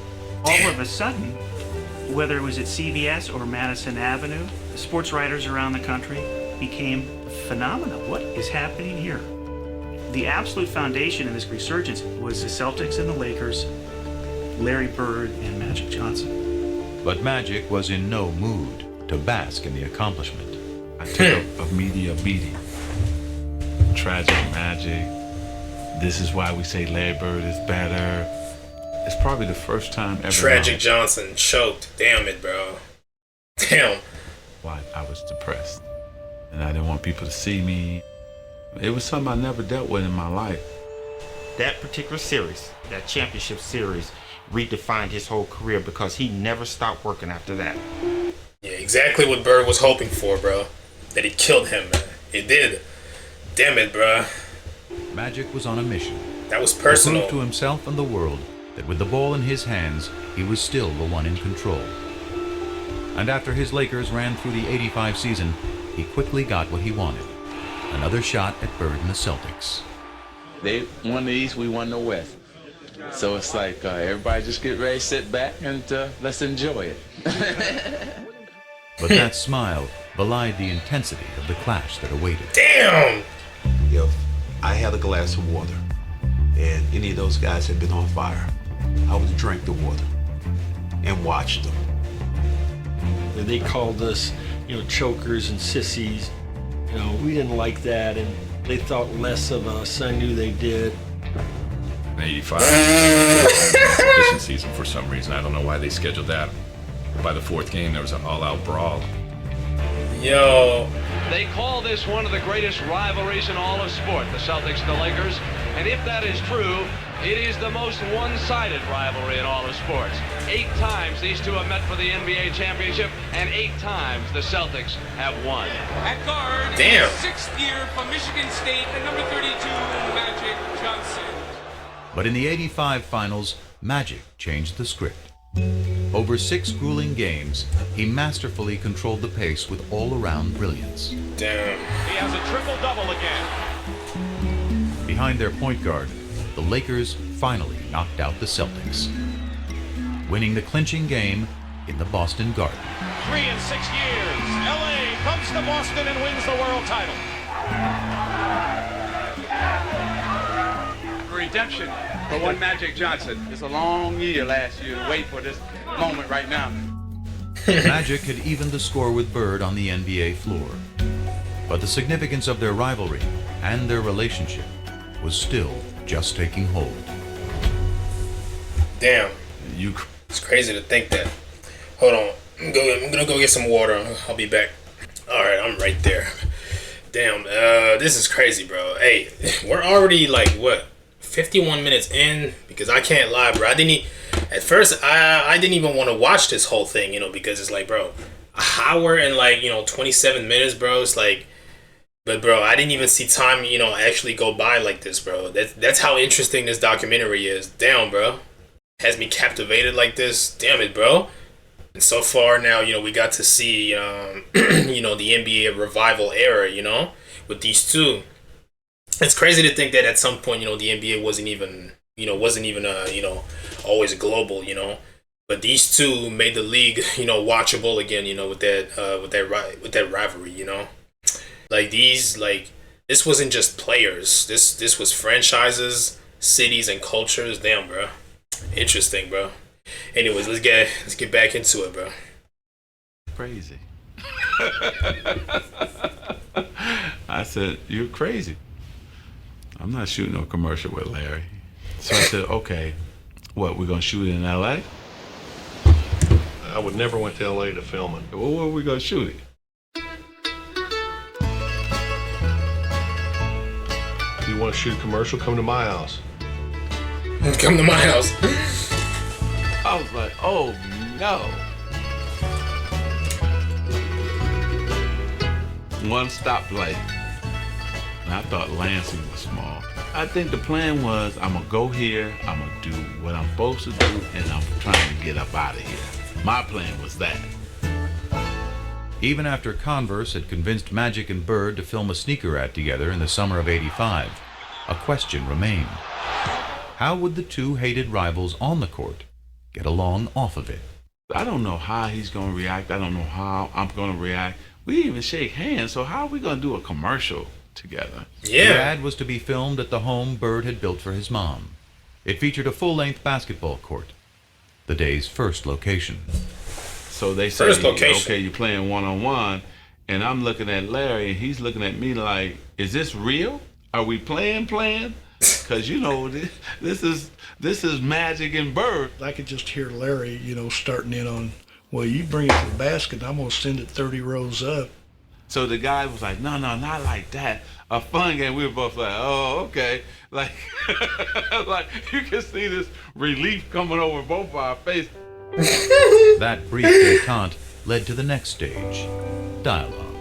All of a sudden, whether it was at CBS or Madison Avenue, the sports writers around the country became phenomenal. What is happening here? The absolute foundation in this resurgence was the Celtics and the Lakers, Larry Bird and Magic Johnson. But Magic was in no mood to bask in the accomplishment. I took a media beating. Tragic Magic. This is why we say Larry Bird is better. It's probably the first time ever. Tragic Johnson choked. Damn it, bro. Damn. Why I was depressed. And I didn't want people to see me. It was something I never dealt with in my life. That particular series, that championship series, redefined his whole career because he never stopped working after that. Yeah, exactly what Bird was hoping for, bro. That it killed him, man. It did. Damn it, bro. Magic was on a mission. That was personal. To prove to himself and the world that with the ball in his hands, he was still the one in control. And after his Lakers ran through the '85 season, he quickly got what he wanted. Another shot at Bird and the Celtics. They won the East, we won the West. So it's like everybody just get ready, sit back, and let's enjoy it. But that smile belied the intensity of the clash that awaited. Damn! If I had a glass of water and any of those guys had been on fire, I would drink the water and watch them. They called us, chokers and sissies. We didn't like that, and they thought less of us. I knew they did. '85 exhibition season for some reason. I don't know why they scheduled that. By the fourth game, there was an all-out brawl. Yo. They call this one of the greatest rivalries in all of sport, the Celtics and the Lakers. And if that is true, it is the most one-sided rivalry in all of sports. 8 times these two have met for the NBA championship, and 8 times the Celtics have won. At guard, damn. 6th year from Michigan State, and number 32, Magic Johnson. But in the '85 finals, Magic changed the script. Over 6 grueling games, he masterfully controlled the pace with all-around brilliance. Damn. He has a triple-double again. Behind their point guard, the Lakers finally knocked out the Celtics, winning the clinching game in the Boston Garden. 3 in 6 years, LA comes to Boston and wins the world title. Redemption for one Magic Johnson. It's a long year last year to wait for this moment right now. Magic had evened the score with Bird on the NBA floor. But the significance of their rivalry and their relationship was still just taking hold. Damn. It's crazy to think that. Hold on. I'm gonna go get some water. I'll be back. Alright, I'm right there. Damn, this is crazy, bro. Hey, we're already like, what, 51 minutes in? Because I can't lie, bro. At first, I didn't even want to watch this whole thing, because it's like, bro, an hour and 27 minutes, bro. It's like, but bro, I didn't even see time, actually go by like this, bro. That's how interesting this documentary is. Damn, bro. Has me captivated like this. Damn it, bro. And so far now, we got to see, the NBA revival era, with these two. It's crazy to think that at some point, the NBA wasn't even always global, But these two made the league, watchable again, with that rivalry, Like this wasn't just players. This was franchises, cities, and cultures. Damn, bro. Interesting, bro. Anyways, let's get back into it, bro. Crazy. I said, you're crazy. I'm not shooting no commercial with Larry. So I said, okay, what, we're gonna shoot it in LA? I would never went to LA to film it. Well, where are we gonna shoot it? If you want to shoot a commercial, come to my house. Come to my house. I was like, oh no. One stoplight. And I thought Lansing was small. I think the plan was, I'm gonna go here, I'm gonna do what I'm supposed to do, and I'm trying to get up out of here. My plan was that. Even after Converse had convinced Magic and Bird to film a sneaker ad together in the summer of '85, a question remained. How would the two hated rivals on the court get along off of it? I don't know how he's gonna react. I don't know how I'm gonna react. We didn't even shake hands, so how are we gonna do a commercial together? Yeah. The ad was to be filmed at the home Bird had built for his mom. It featured a full-length basketball court, the day's first location. So they say, okay, you're playing one-on-one, and I'm looking at Larry, and he's looking at me like, is this real? Are we playing? Because, this is Magic and Bird. I could just hear Larry, starting in on, well, you bring it to the basket, and I'm going to send it 30 rows up. So the guy was like, no, not like that. A fun game. We were both like, oh, okay. Like, like you can see this relief coming over both our faces. That brief detente led to the next stage, dialogue.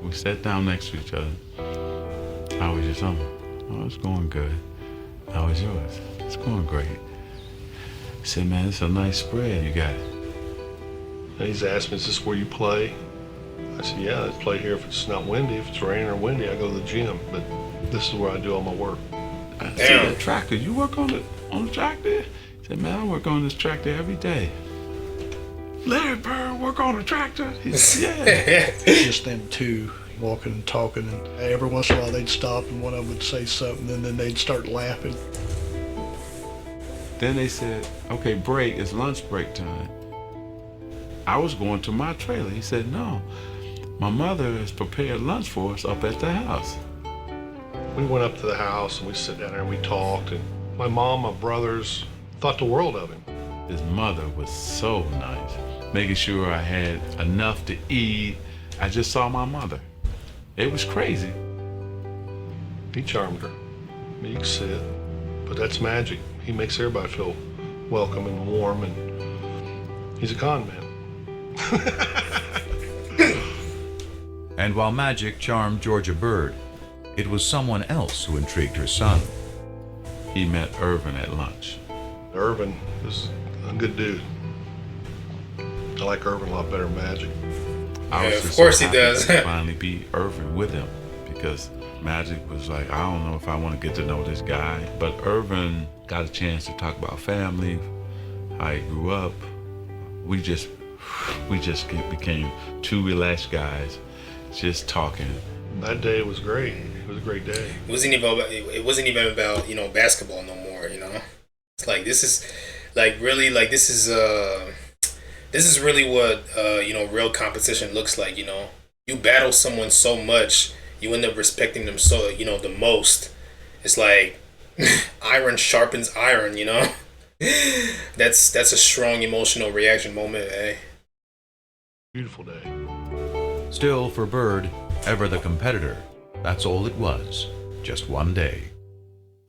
We sat down next to each other. How was your summer? Oh, it's going good. How was yours? It's going great. He said, man, it's a nice spread you got. And he's asked me, is this where you play? I said, yeah, I play here if it's not windy. If it's raining or windy, I go to the gym. But this is where I do all my work. I said, the tractor, you work on the tractor? He said, man, I work on this tractor every day. Larry Bird work on a tractor? He said, yeah. It's just them two walking and talking, and every once in a while they'd stop and one of them would say something, and then they'd start laughing. Then they said, okay, break, it's lunch break time. I was going to my trailer. He said, no, my mother has prepared lunch for us up at the house. We went up to the house and we sat down there and we talked, and My mom, my brothers thought the world of him. His mother was so nice, making sure I had enough to eat. I just saw my mother. It was crazy. He charmed her. Meek said, but that's Magic. He makes everybody feel welcome and warm, and he's a con man. And while Magic charmed Georgia Bird, it was someone else who intrigued her son. He met Irvin at lunch. Irvin is a good dude. I like Irvin a lot better than Magic. I was of just course so he happy does. to finally be Irvin with him, because Magic was like, I don't know if I want to get to know this guy. But Irvin got a chance to talk about family, how he grew up. We just became two relaxed guys, just talking. That day was great. It was a great day. It wasn't even about basketball no more. It's like this is really what real competition looks like. You battle someone so much, you end up respecting them so the most. It's like iron sharpens iron. That's a strong emotional reaction moment. Beautiful day. Still, for Bird, ever the competitor, that's all it was. Just one day.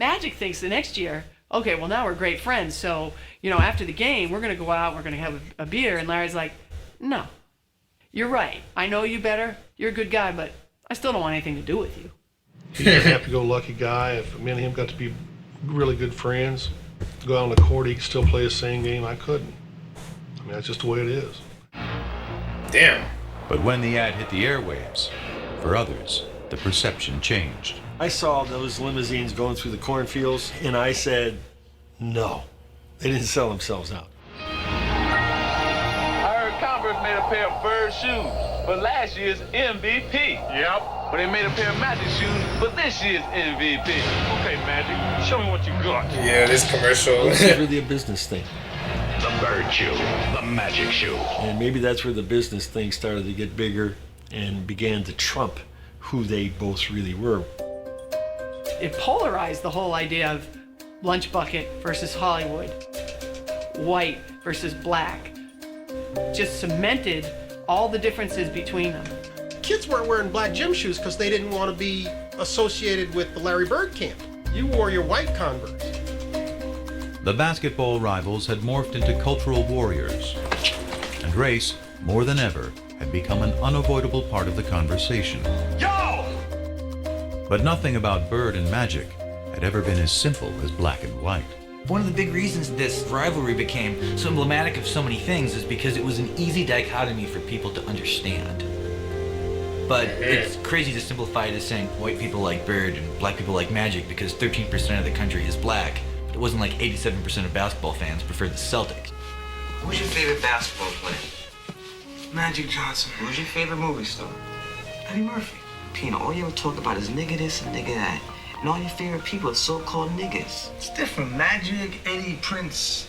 Magic thinks the next year, okay, well, now we're great friends, so, after the game, we're going to go out, we're going to have a beer, and Larry's like, no, you're right. I know you better. You're a good guy, but I still don't want anything to do with you. He's a happy-go-lucky guy. If me and him got to be really good friends, to go out on the court, he could still play the same game. I couldn't. I mean, that's just the way it is. Damn. But when the ad hit the airwaves, for others, the perception changed. I saw those limousines going through the cornfields, and I said, no, they didn't sell themselves out. I heard Converse made a pair of Bird shoes for last year's MVP. Yep. But they made a pair of Magic shoes for this year's MVP. Okay, Magic, show me what you got. Yeah, this commercial. This is really a business thing. The Bird shoe, the Magic shoe. And maybe that's where the business thing started to get bigger and began to trump who they both really were. It polarized the whole idea of lunch bucket versus Hollywood, white versus black. Just cemented all the differences between them. Kids weren't wearing black gym shoes because they didn't want to be associated with the Larry Bird camp. You wore your white Converse. The basketball rivals had morphed into cultural warriors, and race, more than ever, had become an unavoidable part of the conversation. Yo! But nothing about Bird and Magic had ever been as simple as black and white. One of the big reasons this rivalry became so emblematic of so many things is because it was an easy dichotomy for people to understand. But it's crazy to simplify it as saying white people like Bird and black people like Magic because 13% of the country is black. But it wasn't like 87% of basketball fans preferred the Celtics. Who's your favorite basketball player? Magic Johnson. Who's your favorite movie star? Eddie Murphy. Pina, all you ever talk about is nigga this and nigga that. And all your favorite people are so-called niggas. It's different. Magic, Eddie, Prince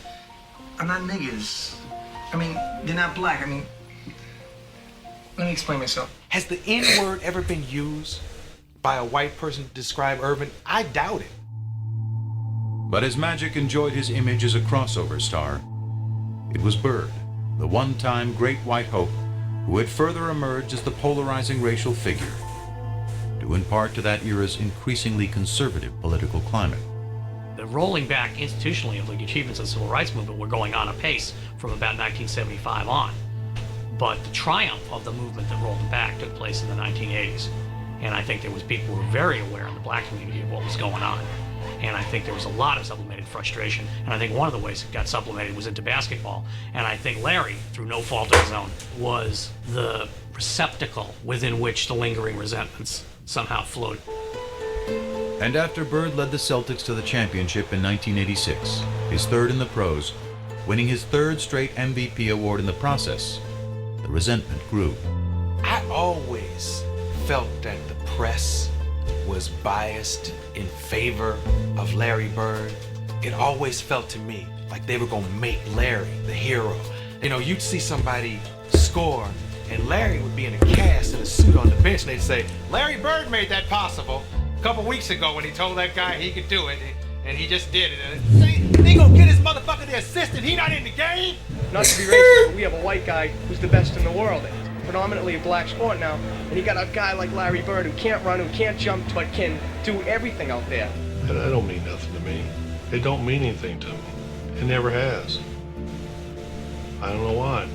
are not niggas. I mean, they're not black. I mean, let me explain myself. Has the N-word ever been used by a white person to describe Irvin? I doubt it. But as Magic enjoyed his image as a crossover star, it was Bird, the one-time great white hope, who had further emerged as the polarizing racial figure, due in part to that era's increasingly conservative political climate. The rolling back institutionally of the achievements of the civil rights movement were going on apace from about 1975 on. But the triumph of the movement that rolled them back took place in the 1980s. And I think there was people who were very aware in the black community of what was going on. And I think there was a lot of sublimated frustration. And I think one of the ways it got sublimated was into basketball. And I think Larry, through no fault of his own, was the receptacle within which the lingering resentments somehow flowed. And after Bird led the Celtics to the championship in 1986, his third in the pros, winning his third straight MVP award in the process, the resentment grew. I always felt that the press was biased in favor of Larry Bird. It always felt to me like they were gonna make Larry the hero. You know, you'd see somebody score and Larry would be in a cast in a suit on the bench and they'd say, Larry Bird made that possible a couple weeks ago when he told that guy he could do it. And he just did it. They gonna get his motherfucker the assist and he not in the game? Not to be racist, but we have a white guy who's the best in the world. It's predominantly a black sport now. And you got a guy like Larry Bird who can't run, who can't jump, but can do everything out there. And that don't mean nothing to me. It don't mean anything to me. It never has. I don't know why.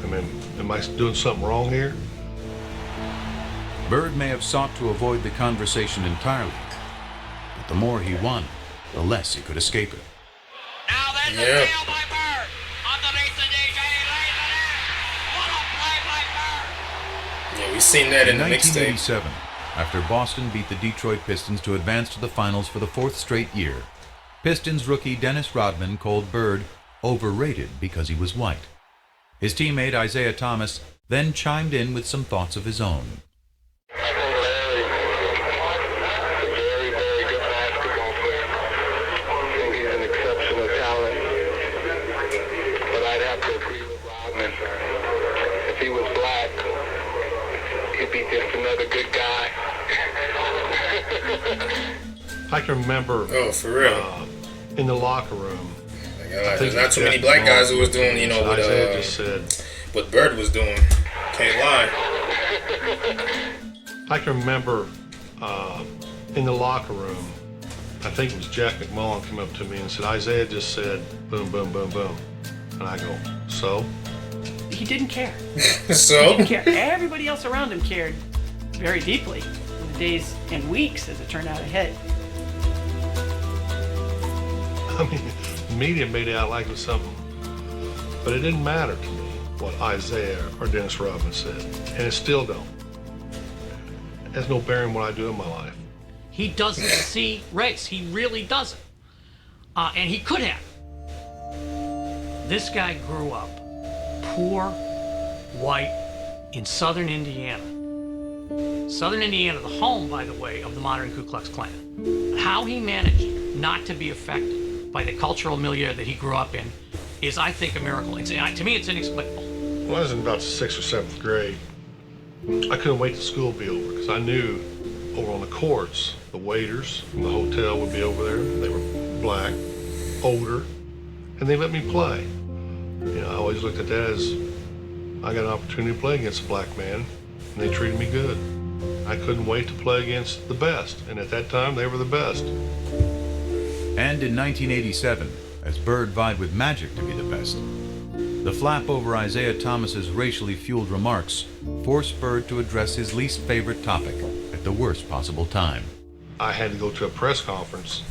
I mean, am I doing something wrong here? Bird may have sought to avoid the conversation entirely, but the more he won, the less he could escape it. Yeah. Yeah, we've seen that in the mixtape. 1987, after Boston beat the Detroit Pistons to advance to the finals for the 4th straight year, Pistons rookie Dennis Rodman called Bird overrated because he was white. His teammate Isaiah Thomas then chimed in with some thoughts of his own. I can remember. Oh, for real. In the locker room. There's not too many black guys who was doing, you know, what Bird was doing. Can't lie. I can remember in the locker room, I think it was Jack McMullen came up to me and said, Isaiah just said, boom, boom, boom, boom. And I go, so? He didn't care. So? He didn't care. Everybody else around him cared very deeply in the days and weeks, as it turned out, ahead. I mean, the media made it out like it was something, but it didn't matter to me what Isaiah or Dennis Rodman said, and it still don't. It has no bearing on what I do in my life. He doesn't see race. He really doesn't. And he could have. This guy grew up poor, white, in southern Indiana. Southern Indiana, the home, by the way, of the modern Ku Klux Klan. How he managed not to be affected by the cultural milieu that he grew up in is, I think, a miracle. To me, it's inexplicable. When I was in about 6th or 7th grade, I couldn't wait till school to be over because I knew over on the courts, the waiters from the hotel would be over there. They were black, older, and they let me play. You know, I always looked at that as I got an opportunity to play against a black man, and they treated me good. I couldn't wait to play against the best, and at that time, they were the best. And in 1987, as Bird vied with Magic to be the best, the flap over Isaiah Thomas's racially fueled remarks forced Bird to address his least favorite topic at the worst possible time. I had to go to a press conference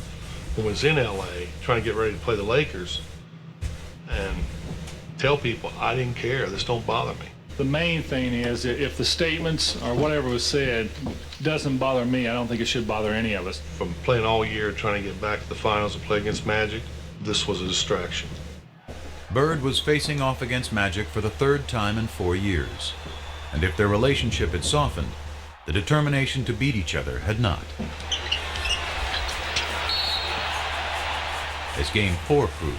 when I was in LA trying to get ready to play the Lakers and tell people I didn't care, this don't bother me. The main thing is that if the statements or whatever was said doesn't bother me, I don't think it should bother any of us. From playing all year trying to get back to the finals and play against Magic, this was a distraction. Bird was facing off against Magic for the 3rd time in 4 years. And if their relationship had softened, the determination to beat each other had not. As Game 4 proved,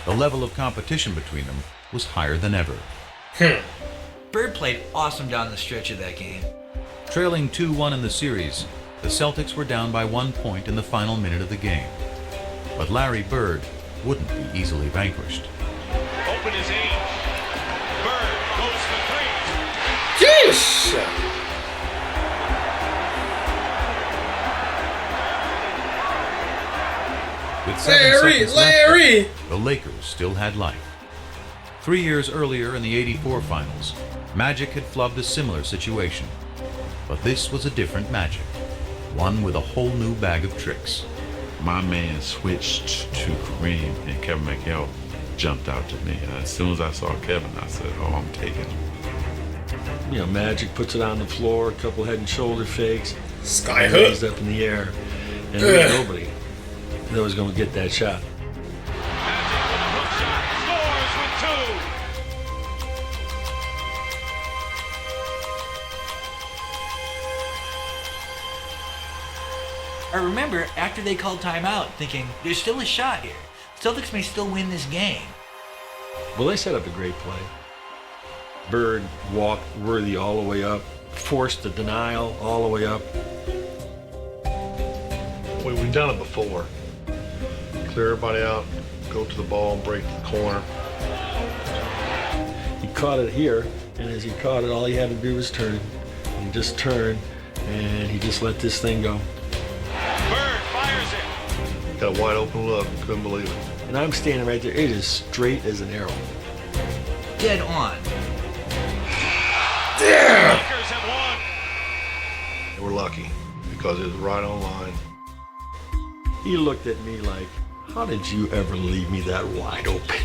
the level of competition between them was higher than ever. Bird played awesome down the stretch of that game. Trailing 2-1 in the series, the Celtics were down by 1 point in the final minute of the game. But Larry Bird wouldn't be easily vanquished. Open his age. Bird goes for 3. Yeesh! With 7 seconds left, the Lakers still had life. 3 years earlier in the '84 finals, Magic had flubbed a similar situation. But this was a different Magic, one with a whole new bag of tricks. My man switched to Kareem, and Kevin McHale jumped out to me. As soon as I saw Kevin, I said, oh, I'm taking him. You know, Magic puts it on the floor, a couple head and shoulder fakes. Sky hook. hook. Up in the air. And there's nobody that was going to get that shot. I remember after they called timeout thinking, there's still a shot here. Celtics may still win this game. Well, they set up a great play. Bird walked Worthy all the way up, forced the denial all the way up. We've done it before. clear everybody out, go to the ball and break the corner. He caught it here, and as he caught it, all he had to do was turn. He just turned, and he just let this thing go. Bird fires it. Got a wide open look, couldn't believe it. And I'm standing right there. It is straight as an arrow. Dead on. Damn. Lakers have won. And we're lucky because it was right on line. He looked at me like, how did you ever leave me that wide open?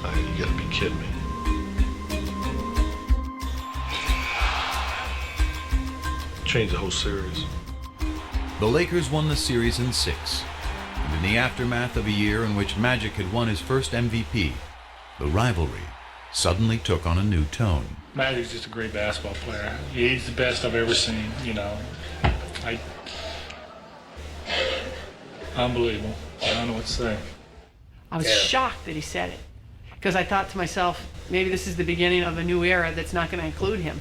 You gotta be kidding me. Changed the whole series. The Lakers won the series in 6. And in the aftermath of a year in which Magic had won his first MVP, the rivalry suddenly took on a new tone. Magic's just a great basketball player. He's the best I've ever seen, you know. Unbelievable. I don't know what to say. I was shocked that he said it, because I thought to myself, maybe this is the beginning of a new era that's not going to include him.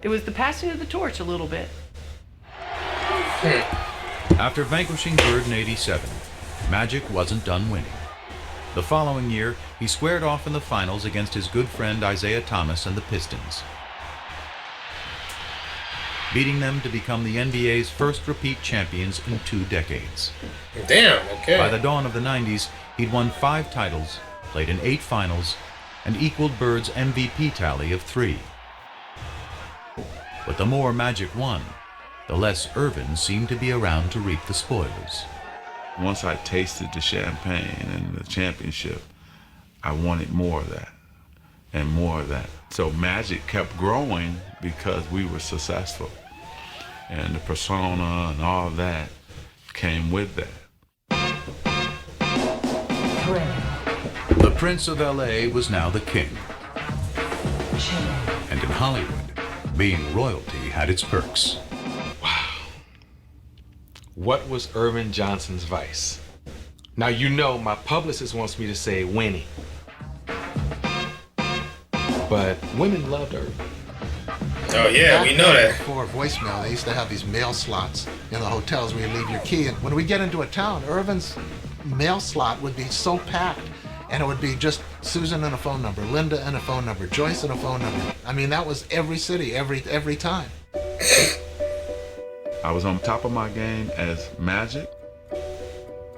It was the passing of the torch a little bit. After vanquishing Bird in '87, Magic wasn't done winning. The following year, he squared off in the finals against his good friend Isaiah Thomas and the Pistons, beating them to become the NBA's first repeat champions in 2 decades. Damn, okay. By the dawn of the 90s, he'd won 5 titles, played in 8 finals, and equaled Bird's MVP tally of 3. But the more Magic won, the less Irvin seemed to be around to reap the spoils. Once I tasted the champagne and the championship, I wanted more of that and more of that. So Magic kept growing because we were successful. And the persona and all of that came with that. The Prince of LA was now the king. And in Hollywood, being royalty had its perks. What was Irvin Johnson's vice? Now, you know my publicist wants me to say winning. But women loved Irvin. Oh yeah, we know that. Before voicemail, they used to have these mail slots in the hotels where you leave your key. And when we get into a town, Irvin's mail slot would be so packed, and it would be just Susan and a phone number, Linda and a phone number, Joyce and a phone number. I mean, that was every city, every time. I was on top of my game as Magic,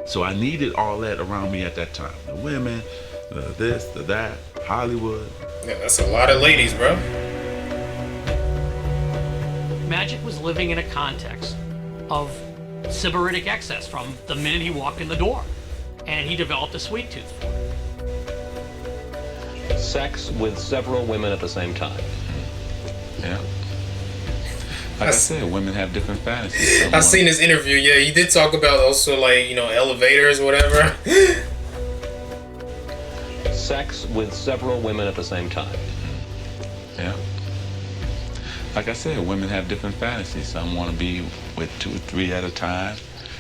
so I needed all that around me at that time. The women, the this, the that, Hollywood. Yeah, that's a lot of ladies, bro. Magic was living in a context of sybaritic excess from the minute he walked in the door, and he developed a sweet tooth for it. Sex with several women at the same time. Yeah. Like I said, women have different fantasies. I've seen this interview. Yeah, he did talk about also, like, you know, elevators or whatever. Sex with several women at the same time. Yeah. Like I said, women have different fantasies. Some want to be with 2 or 3 at a time.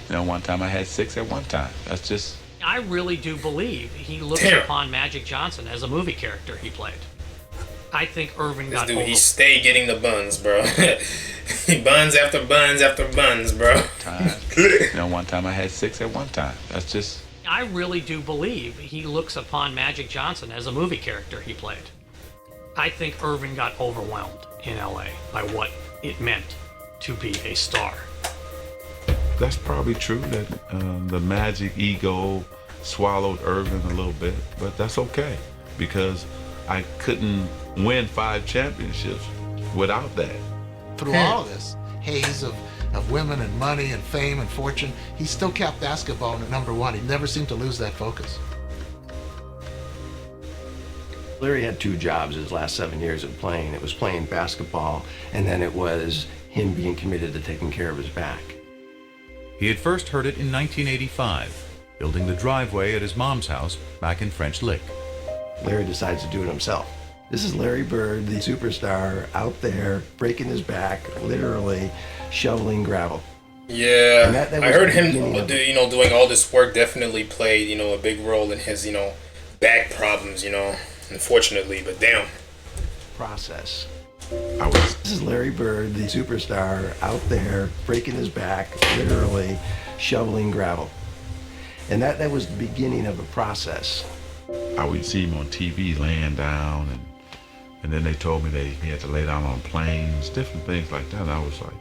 You know, one time I had 6 at one time. That's just... I really do believe he looks upon Magic Johnson as a movie character he played. I think Irvin got This dude, he stayed getting the buns, bro. Buns after buns after buns, bro. You know, one time I had 6 at one time. That's just... I really do believe he looks upon Magic Johnson as a movie character he played. I think Irvin got overwhelmed in LA by what it meant to be a star. That's probably true that the Magic ego swallowed Irvin a little bit, but that's okay because I couldn't win 5 championships without that. Through all of this haze of women and money and fame and fortune, he still kept basketball at #1. He never seemed to lose that focus. Larry had 2 jobs his last 7 years of playing. It was playing basketball, and then it was him being committed to taking care of his back. He had first heard it in 1985, building the driveway at his mom's house back in French Lick. Larry decides to do it himself. This is Larry Bird, the superstar, out there breaking his back, literally shoveling gravel. Yeah, And that I was heard the him, beginning of it. you know, doing all this work definitely played, you know, a big role in his, you know, back problems, you know, unfortunately, but damn. Process. This is Larry Bird, the superstar, out there breaking his back, literally shoveling gravel. And that was the beginning of a process. I would see him on TV laying down, and then they told me that he had to lay down on planes, different things like that. And I was like,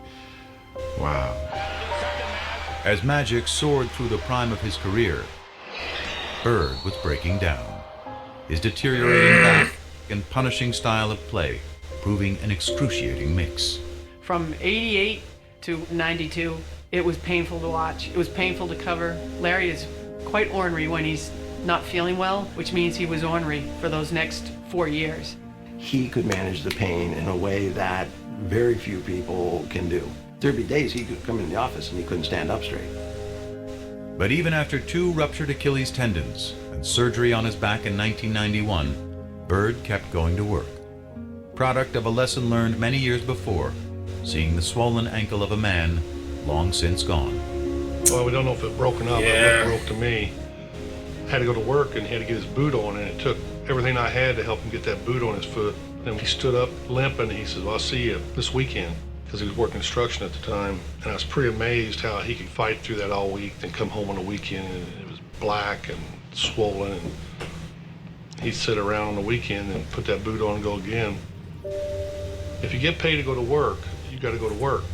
wow. As Magic soared through the prime of his career, Bird was breaking down. His deteriorating back and punishing style of play proving an excruciating mix. From 88 to 92, it was painful to watch. It was painful to cover. Larry is quite ornery when he's not feeling well, which means he was ornery for those next 4 years. He could manage the pain in a way that very few people can do. There'd be days he could come in the office and he couldn't stand up straight. But even after 2 ruptured Achilles tendons and surgery on his back in 1991, Bird kept going to work. Product of a lesson learned many years before, seeing the swollen ankle of a man long since gone. Well, we don't know if it broken up, but it broke to me. Had to go to work and he had to get his boot on, and it took everything I had to help him get that boot on his foot. And he stood up limping, and he said, well, I'll see you this weekend, because he was working construction at the time. And I was pretty amazed how he could fight through that all week, then come home on the weekend, and it was black and swollen, and he'd sit around on the weekend and put that boot on and go again. If you get paid to go to work, you got to go to work.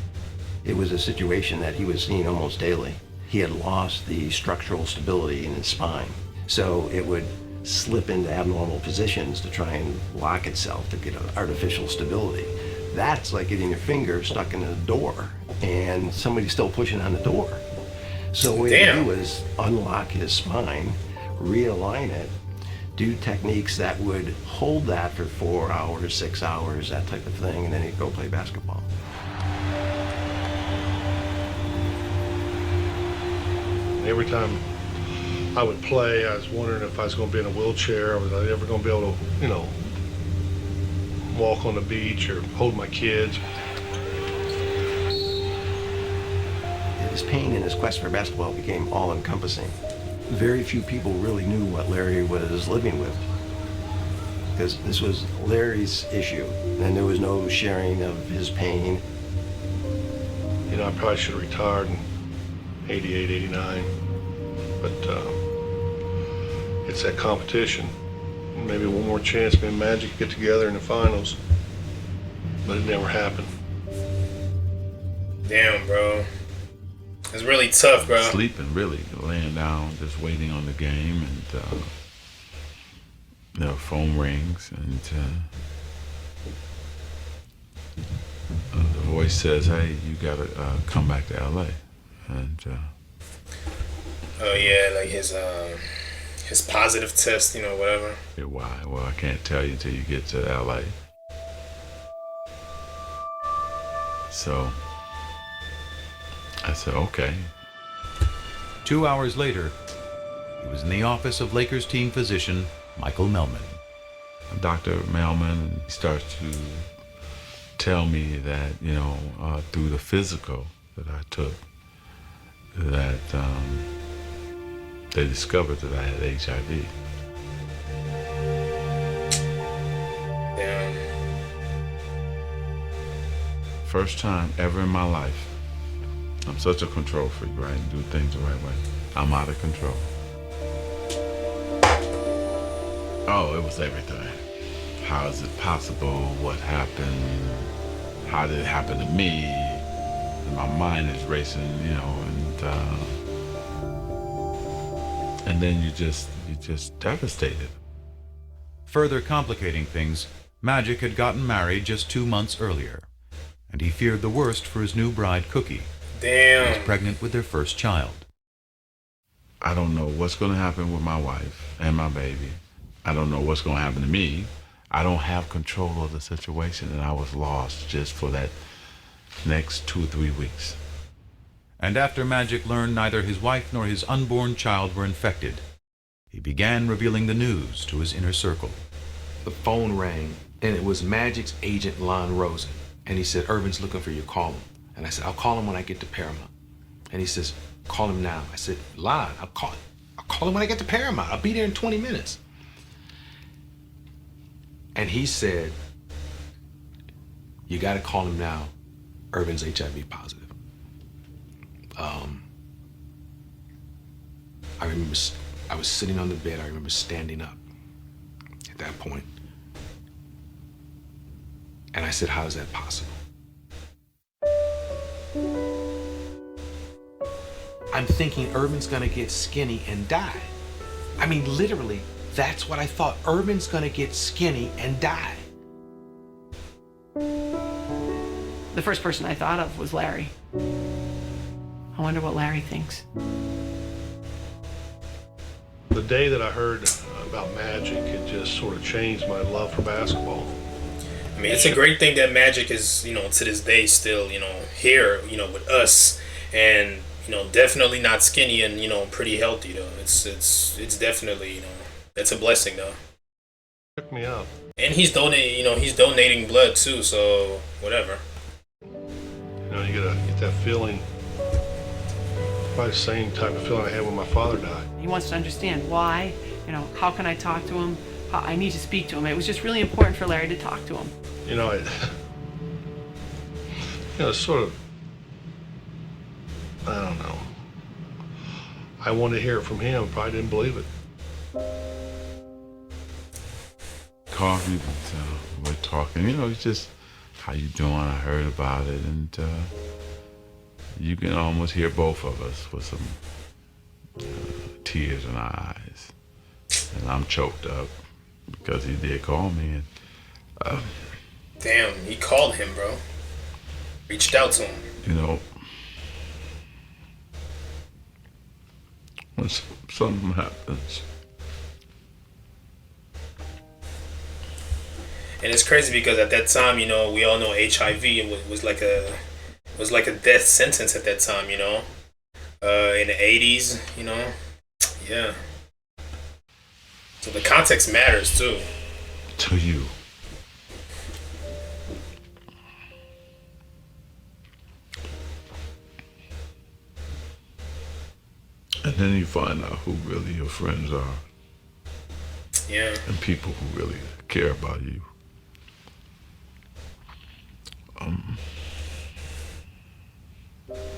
It was a situation that he was seeing almost daily. He had lost the structural stability in his spine, so it would slip into abnormal positions to try and lock itself to get an artificial stability. That's like getting your finger stuck in a door and somebody's still pushing on the door. So what he do was unlock his spine, realign it, do techniques that would hold that for 4 hours, 6 hours, that type of thing, and then he'd go play basketball. Every time I would play, I was wondering if I was going to be in a wheelchair, was I ever going to be able to, walk on the beach or hold my kids. His pain and his quest for basketball became all-encompassing. Very few people really knew what Larry was living with, because this was Larry's issue, and there was no sharing of his pain. I probably should have retired in 88, 89, but it's that competition. Maybe one more chance, me and Magic get together in the finals, but it never happened. Damn, bro. It's really tough, bro. Sleeping, really, laying down, just waiting on the game, and phone rings, and the voice says, "Hey, you gotta come back to LA." And oh yeah, like his positive test, whatever. Why? Well, I can't tell you until you get to LA. So I said, okay. 2 hours later, he was in the office of Lakers team physician Michael Melman. Dr. Melman starts to tell me that, through the physical that I took, that they discovered that I had HIV. Damn. First time ever in my life. I'm such a control freak, right? And do things the right way. I'm out of control. Oh, it was everything. How is it possible? What happened? How did it happen to me? And my mind is racing, and then you're just devastated. Further complicating things, Magic had gotten married just 2 months earlier, and he feared the worst for his new bride, Cookie. Damn. Who was pregnant with their first child. I don't know what's going to happen with my wife and my baby. I don't know what's going to happen to me. I don't have control of the situation, and I was lost just for that next 2 or 3 weeks. And after Magic learned neither his wife nor his unborn child were infected, he began revealing the news to his inner circle. The phone rang, and it was Magic's agent, Lon Rosen. And he said, "Urban's looking for you, call him." And I said, "I'll call him when I get to Paramount." And he says, "Call him now." I said, "Lon, I'll call him when I get to Paramount. I'll be there in 20 minutes. And he said, "You gotta call him now. Urban's HIV positive." I remember I was sitting on the bed. I remember standing up at that point. And I said, how is that possible? I'm thinking Urban's gonna get skinny and die. I mean, literally, that's what I thought. Urban's gonna get skinny and die. The first person I thought of was Larry. I wonder what Larry thinks. The day that I heard about Magic, it just sort of changed my love for basketball. I mean, it's a great thing that Magic is, to this day still, here, with us, and definitely not skinny and pretty healthy though. It's definitely that's a blessing though. Check me out. And he's donating, he's donating blood too. So whatever. You get that feeling, probably the same type of feeling I had when my father died. He wants to understand why. How can I talk to him? I need to speak to him. It was just really important for Larry to talk to him. It's sort of, I don't know. I wanted to hear it from him, probably didn't believe it. Coffee, we're talking, it's just, how you doing? I heard about it, and you can almost hear both of us with some tears in our eyes. And I'm choked up because he did call me, and damn, he called him, bro. Reached out to him. When something happens. And it's crazy because at that time, we all know HIV was like a death sentence at that time, in the 80s, yeah. So the context matters too. To you. And then you find out who really your friends are. Yeah. And people who really care about you.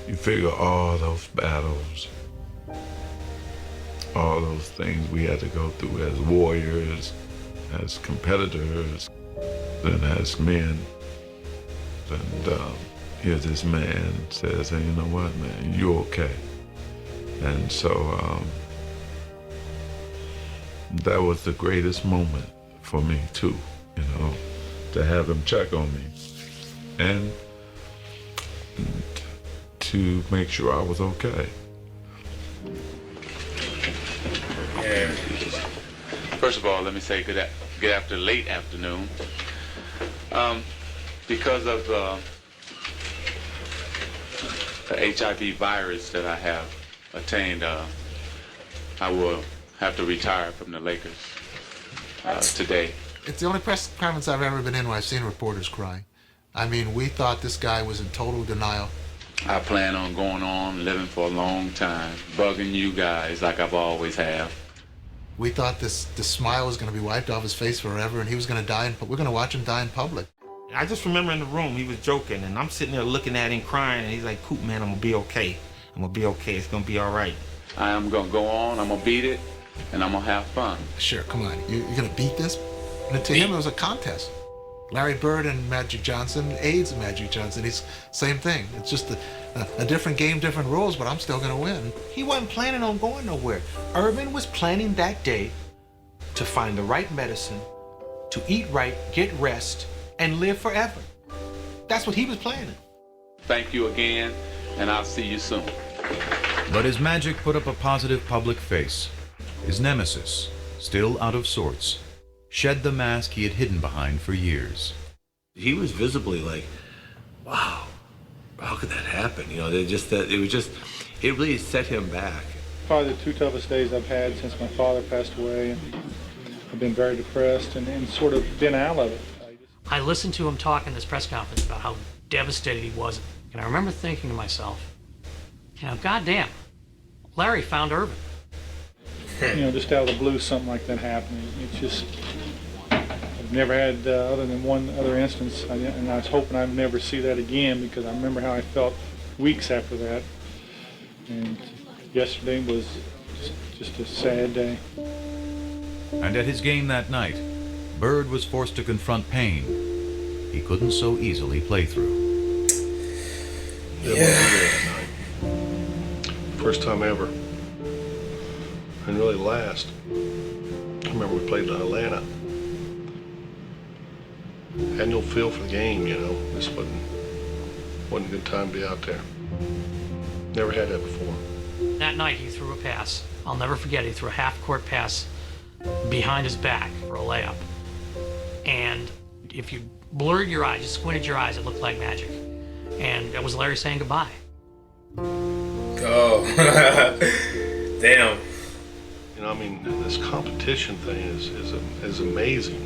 You figure all those battles, all those things we had to go through as warriors, as competitors, and as men. And here this man says, hey, you know what, man, you're okay. And so that was the greatest moment for me too, to have him check on me and to make sure I was okay. Yeah. First of all, let me say good late afternoon. Because of the HIV virus that I have attained, I will have to retire from the Lakers today. It's the only press conference I've ever been in where I've seen reporters cry. I mean, we thought this guy was in total denial. I plan on going on living for a long time, bugging you guys like I've always have. We thought this smile was going to be wiped off his face forever, and he was going to die. We're going to watch him die in public. I just remember in the room he was joking, and I'm sitting there looking at him crying, and he's like, "Coop, man, I'm gonna be okay. I'm gonna be okay. It's gonna be all right." I am gonna go on. I'm gonna beat it, and I'm gonna have fun. Sure, come on. You're gonna beat this? And to him, it was a contest. Larry Bird and Magic Johnson, AIDS and Magic Johnson. It's same thing. It's just a different game, different rules, but I'm still gonna win. He wasn't planning on going nowhere. Urban was planning that day to find the right medicine, to eat right, get rest, and live forever. That's what he was planning. Thank you again, and I'll see you soon. But as Magic put up a positive public face, his nemesis, still out of sorts, shed the mask he had hidden behind for years. He was visibly like, wow, how could that happen? It really set him back. Probably the two toughest days I've had since my father passed away, and I've been very depressed and sort of been out of it. I listened to him talk in this press conference about how devastated he was, and I remember thinking to myself, goddamn, Larry found Urban. Just out of the blue, something like that happening. It's just, I've never had, other than one other instance, and I was hoping I'd never see that again, because I remember how I felt weeks after that. And yesterday was Just a sad day. And at his game that night, Bird was forced to confront pain he couldn't so easily play through. Yeah. First time ever. And really last. I remember we played in Atlanta. Had no feel for the game, you know. This wasn't a good time to be out there. Never had that before. That night he threw a pass. I'll never forget it. He threw a half-court pass behind his back for a layup. And if you blurred your eyes, just squinted your eyes, it looked like magic. And that was Larry saying goodbye. Oh, damn. You know, I mean, this competition thing is amazing.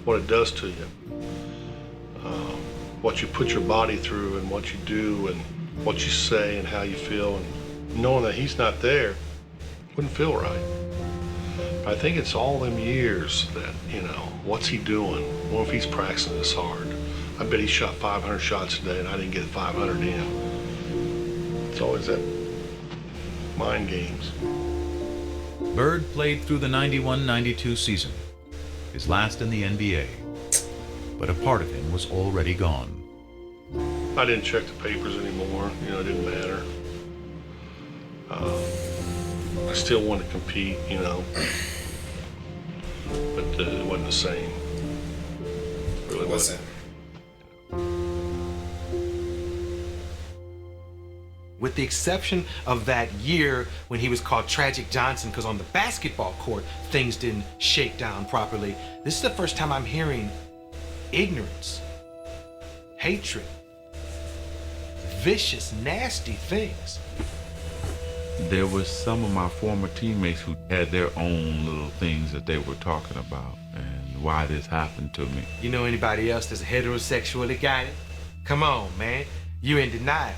What it does to you. What you put your body through and what you do and what you say and how you feel. And knowing that he's not there wouldn't feel right. But I think it's all them years that, you know, what's he doing? What if he's practicing this hard? I bet he shot 500 shots a day and I didn't get 500 in. It's always that mind games. Bird played through the 91-92 season, his last in the NBA. But a part of him was already gone. I didn't check the papers anymore. You know, it didn't matter. I still wanted to compete, you know, but it wasn't the same. It really wasn't. With the exception of that year when he was called Tragic Johnson, because on the basketball court, things didn't shake down properly. This is the first time I'm hearing ignorance, hatred, vicious, nasty things. There was some of my former teammates who had their own little things that they were talking about and why this happened to me. You know anybody else that's heterosexually got it? Come on, man. You in denial.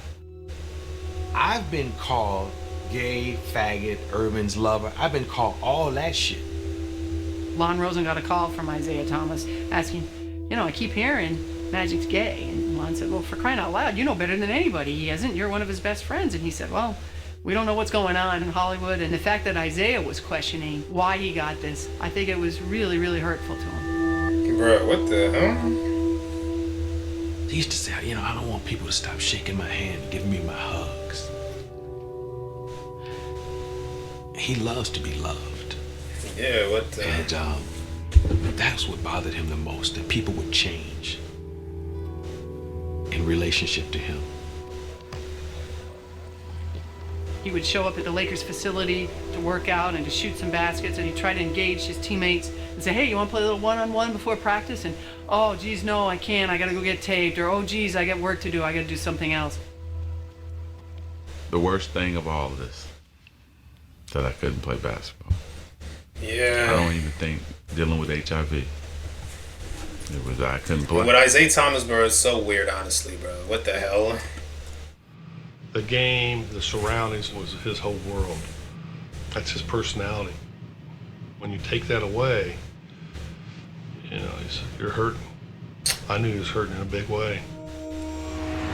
I've been called gay, faggot, urban's lover. I've been called all that shit. Lon Rosen got a call from Isaiah Thomas asking, you know, I keep hearing Magic's gay. And Lon said, well, for crying out loud, you know better than anybody he isn't. You're one of his best friends. And he said, well, we don't know what's going on in Hollywood. And the fact that Isaiah was questioning why he got this, I think it was really, really hurtful to him. Bro, what the hell? He used to say, you know, I don't want people to stop shaking my hand and giving me my hugs. He loves to be loved. Yeah, what the... And that's what bothered him the most, that people would change in relationship to him. He would show up at the Lakers facility to work out and to shoot some baskets, and he'd try to engage his teammates and say, hey, you want to play a little one-on-one before practice? And, oh, geez, no, I can't. I got to go get taped. Or, oh, geez, I got work to do. I got to do something else. The worst thing of all of this, that I couldn't play basketball. Yeah. I don't even think dealing with HIV. It was, I couldn't play. With Isaiah Thomas, bro, it's so weird, honestly, bro. What the hell? The game, the surroundings was his whole world. That's his personality. When you take that away, you know, you're hurting. I knew he was hurting in a big way.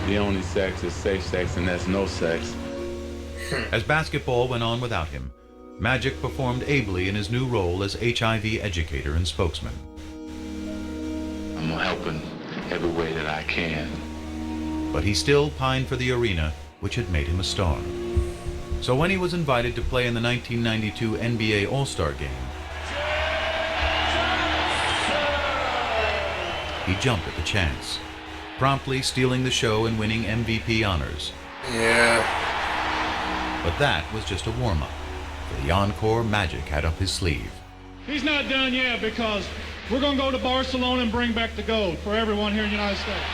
The only sex is safe sex, and that's no sex. As basketball went on without him, Magic performed ably in his new role as HIV educator and spokesman. I'm helping every way that I can. But he still pined for the arena, which had made him a star. So when he was invited to play in the 1992 NBA All-Star game, he jumped at the chance, promptly stealing the show and winning MVP honors. Yeah. But that was just a warm-up. For the encore Magic had up his sleeve. He's not done yet, because we're going to go to Barcelona and bring back the gold for everyone here in the United States.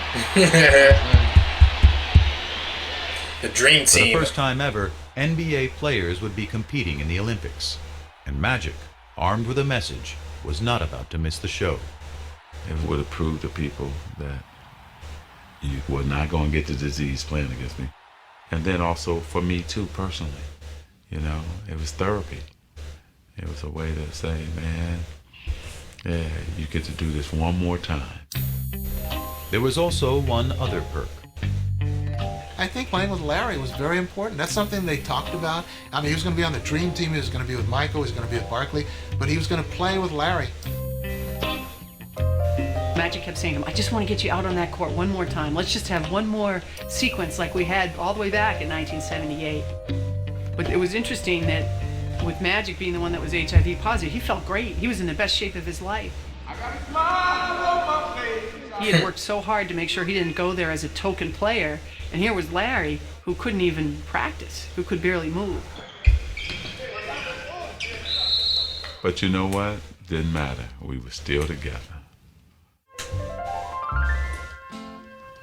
The dream team. For the first time ever, NBA players would be competing in the Olympics. And Magic, armed with a message, was not about to miss the show. It would have proved to people that you were not going to get the disease playing against me. And then also for me too, personally. You know, it was therapy. It was a way to say, man, yeah, you get to do this one more time. There was also one other perk. I think playing with Larry was very important. That's something they talked about. I mean, he was going to be on the Dream Team. He was going to be with Michael. He was going to be with Barkley. But he was going to play with Larry. Magic kept saying to him, I just want to get you out on that court one more time. Let's just have one more sequence like we had all the way back in 1978. But it was interesting that with Magic being the one that was HIV positive, he felt great. He was in the best shape of his life. He had worked so hard to make sure he didn't go there as a token player. And here was Larry, who couldn't even practice, who could barely move. But you know what? Didn't matter. We were still together.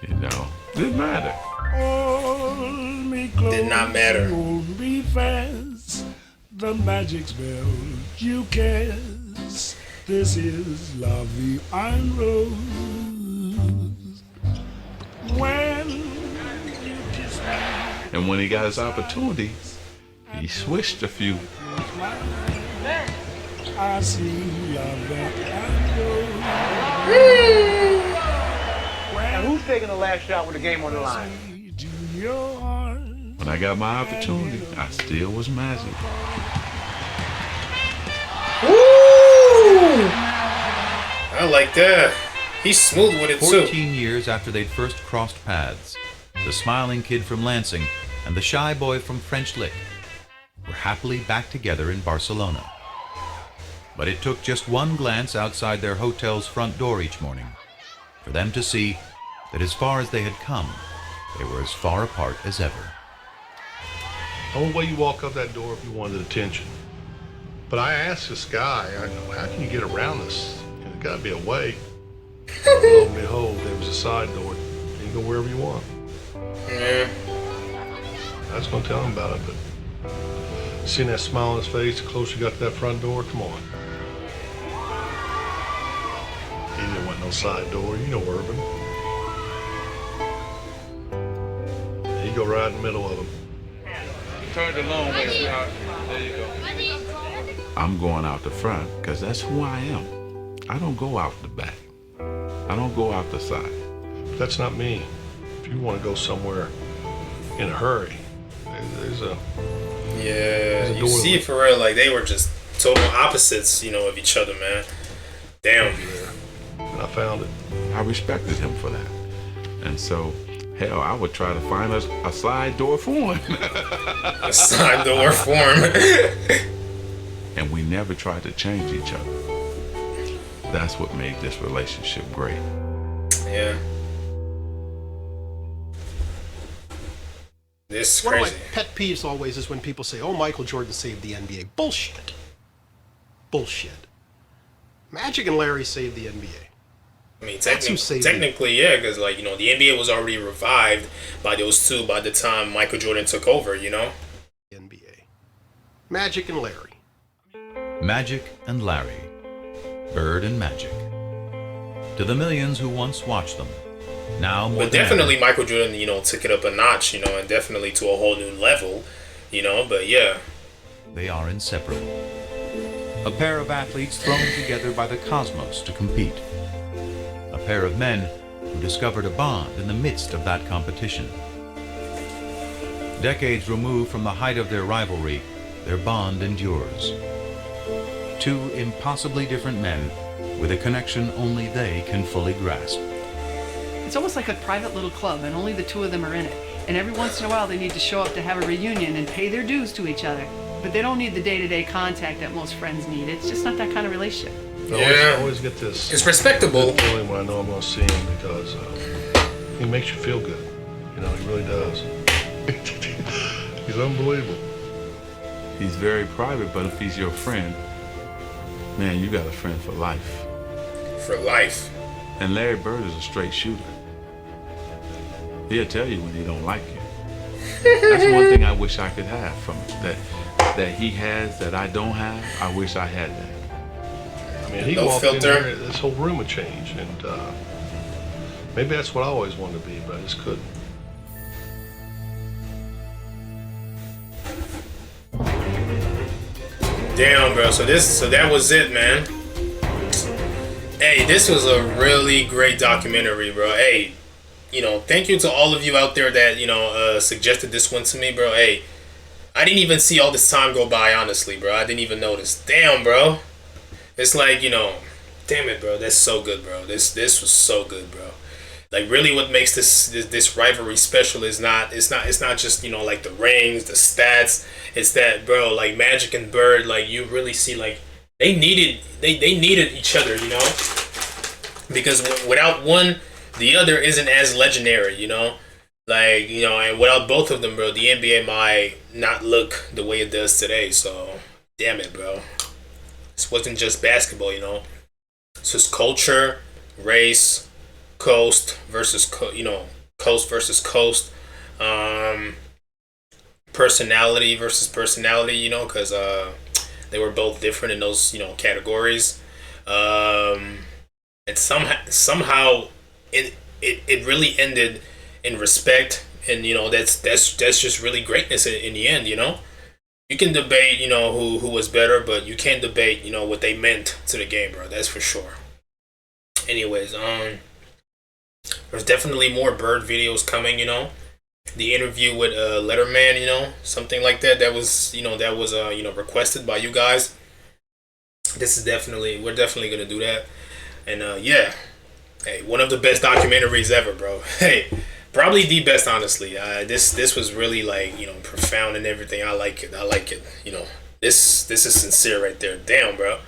You know, didn't matter. Did not matter. Hold me fast, the magic spell you cast. This is La Vie en Rose. When you kiss me. And when he got his opportunity, he switched a few. I see La Vie en Rose. Now who's taking the last shot with the game on the line? When I got my opportunity, I still was Magic. Woo! I like that. He's smooth with it too. 14 years after they'd first crossed paths, the smiling kid from Lansing and the shy boy from French Lick were happily back together in Barcelona. But it took just one glance outside their hotel's front door each morning for them to see that as far as they had come, they were as far apart as ever. The only way you walk up that door if you wanted attention. But I asked this guy, I go, how can you get around this? There's got to be a way. Lo and behold, there was a side door. You can go wherever you want. Yeah. I was going to tell him about it, but seeing that smile on his face, the closer you got to that front door, come on. He didn't want no side door, you know Urban. He'd go right in the middle of them. Turn the long way, sweetheart. There you go. I'm going out the front because that's who I am. I don't go out the back. I don't go out the side. That's not me. If you want to go somewhere in a hurry, there's a... Yeah, you see it for real. Like, they were just total opposites, you know, of each other, man. Damn. And I found it. I respected him for that. And so, hell, I would try to find a side door for him. A side door for him. And we never tried to change each other. That's what made this relationship great. Yeah. This is One crazy. of my pet peeves always is when people say, oh, Michael Jordan saved the NBA. Bullshit. Bullshit. Magic and Larry saved the NBA. I mean, technically, yeah, because, like, you know, the NBA was already revived by those two by the time Michael Jordan took over, you know? NBA. Magic and Larry. Magic and Larry. Bird and Magic. To the millions who once watched them, now more But than definitely ever, Michael Jordan, you know, took it up a notch, you know, and definitely to a whole new level, you know, but yeah. they are inseparable. A pair of athletes thrown together by the cosmos to compete. A pair of men who discovered a bond in the midst of that competition. Decades removed from the height of their rivalry, their bond endures. Two impossibly different men with a connection only they can fully grasp. It's almost like a private little club, and only the two of them are in it. And every once in a while, they need to show up to have a reunion and pay their dues to each other. But they don't need the day-to-day contact that most friends need. It's just not that kind of relationship. I always get this. It's respectable. Feeling when I know I'm going to see him because he makes you feel good. You know, he really does. He's unbelievable. He's very private, but if he's your friend, man, you got a friend for life. For life. And Larry Bird is a straight shooter. He'll tell you when he don't like you. That's one thing I wish I could have from him. That he has that I don't have. I wish I had that. I mean, he walked in there, this whole room would change, and maybe that's what I always wanted to be, but I just couldn't. Damn, bro. So that was it, man. Hey, this was a really great documentary, bro. Hey, thank you to all of you out there that suggested this one to me, bro. Hey, I didn't even see all this time go by, honestly, bro. I didn't even notice. Damn, bro. It's like, damn it, bro. That's so good, bro. This was so good, bro. Like, really, what makes this rivalry special is it's not just like the rings, the stats. It's that, bro, like Magic and Bird, like you really see like they needed each other, because without one, the other isn't as legendary, like and without both of them, bro, the NBA might not look the way it does today. So, damn it, bro. This wasn't just basketball, This was culture, race, coast versus coast versus coast, personality versus personality, because they were both different in those categories, and somehow it really ended in respect, and that's just really greatness in the end. You can debate who was better, but you can't debate what they meant to the game, bro. That's for sure. Anyways, there's definitely more Bird videos coming, The interview with Letterman, something like that. That was requested by you guys. We're definitely gonna do that. And yeah, hey, one of the best documentaries ever, bro. Hey, probably the best, honestly. This was really like profound and everything. I like it. This is sincere right there. Damn, bro.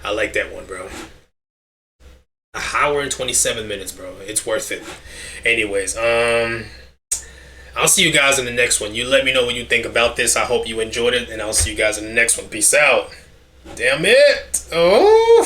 I like that one, bro. 1 hour and 27 minutes, bro. It's worth it. Anyways, I'll see you guys in the next one. You let me know what you think about this. I hope you enjoyed it, and I'll see you guys in the next one. Peace out. Damn it. Oh.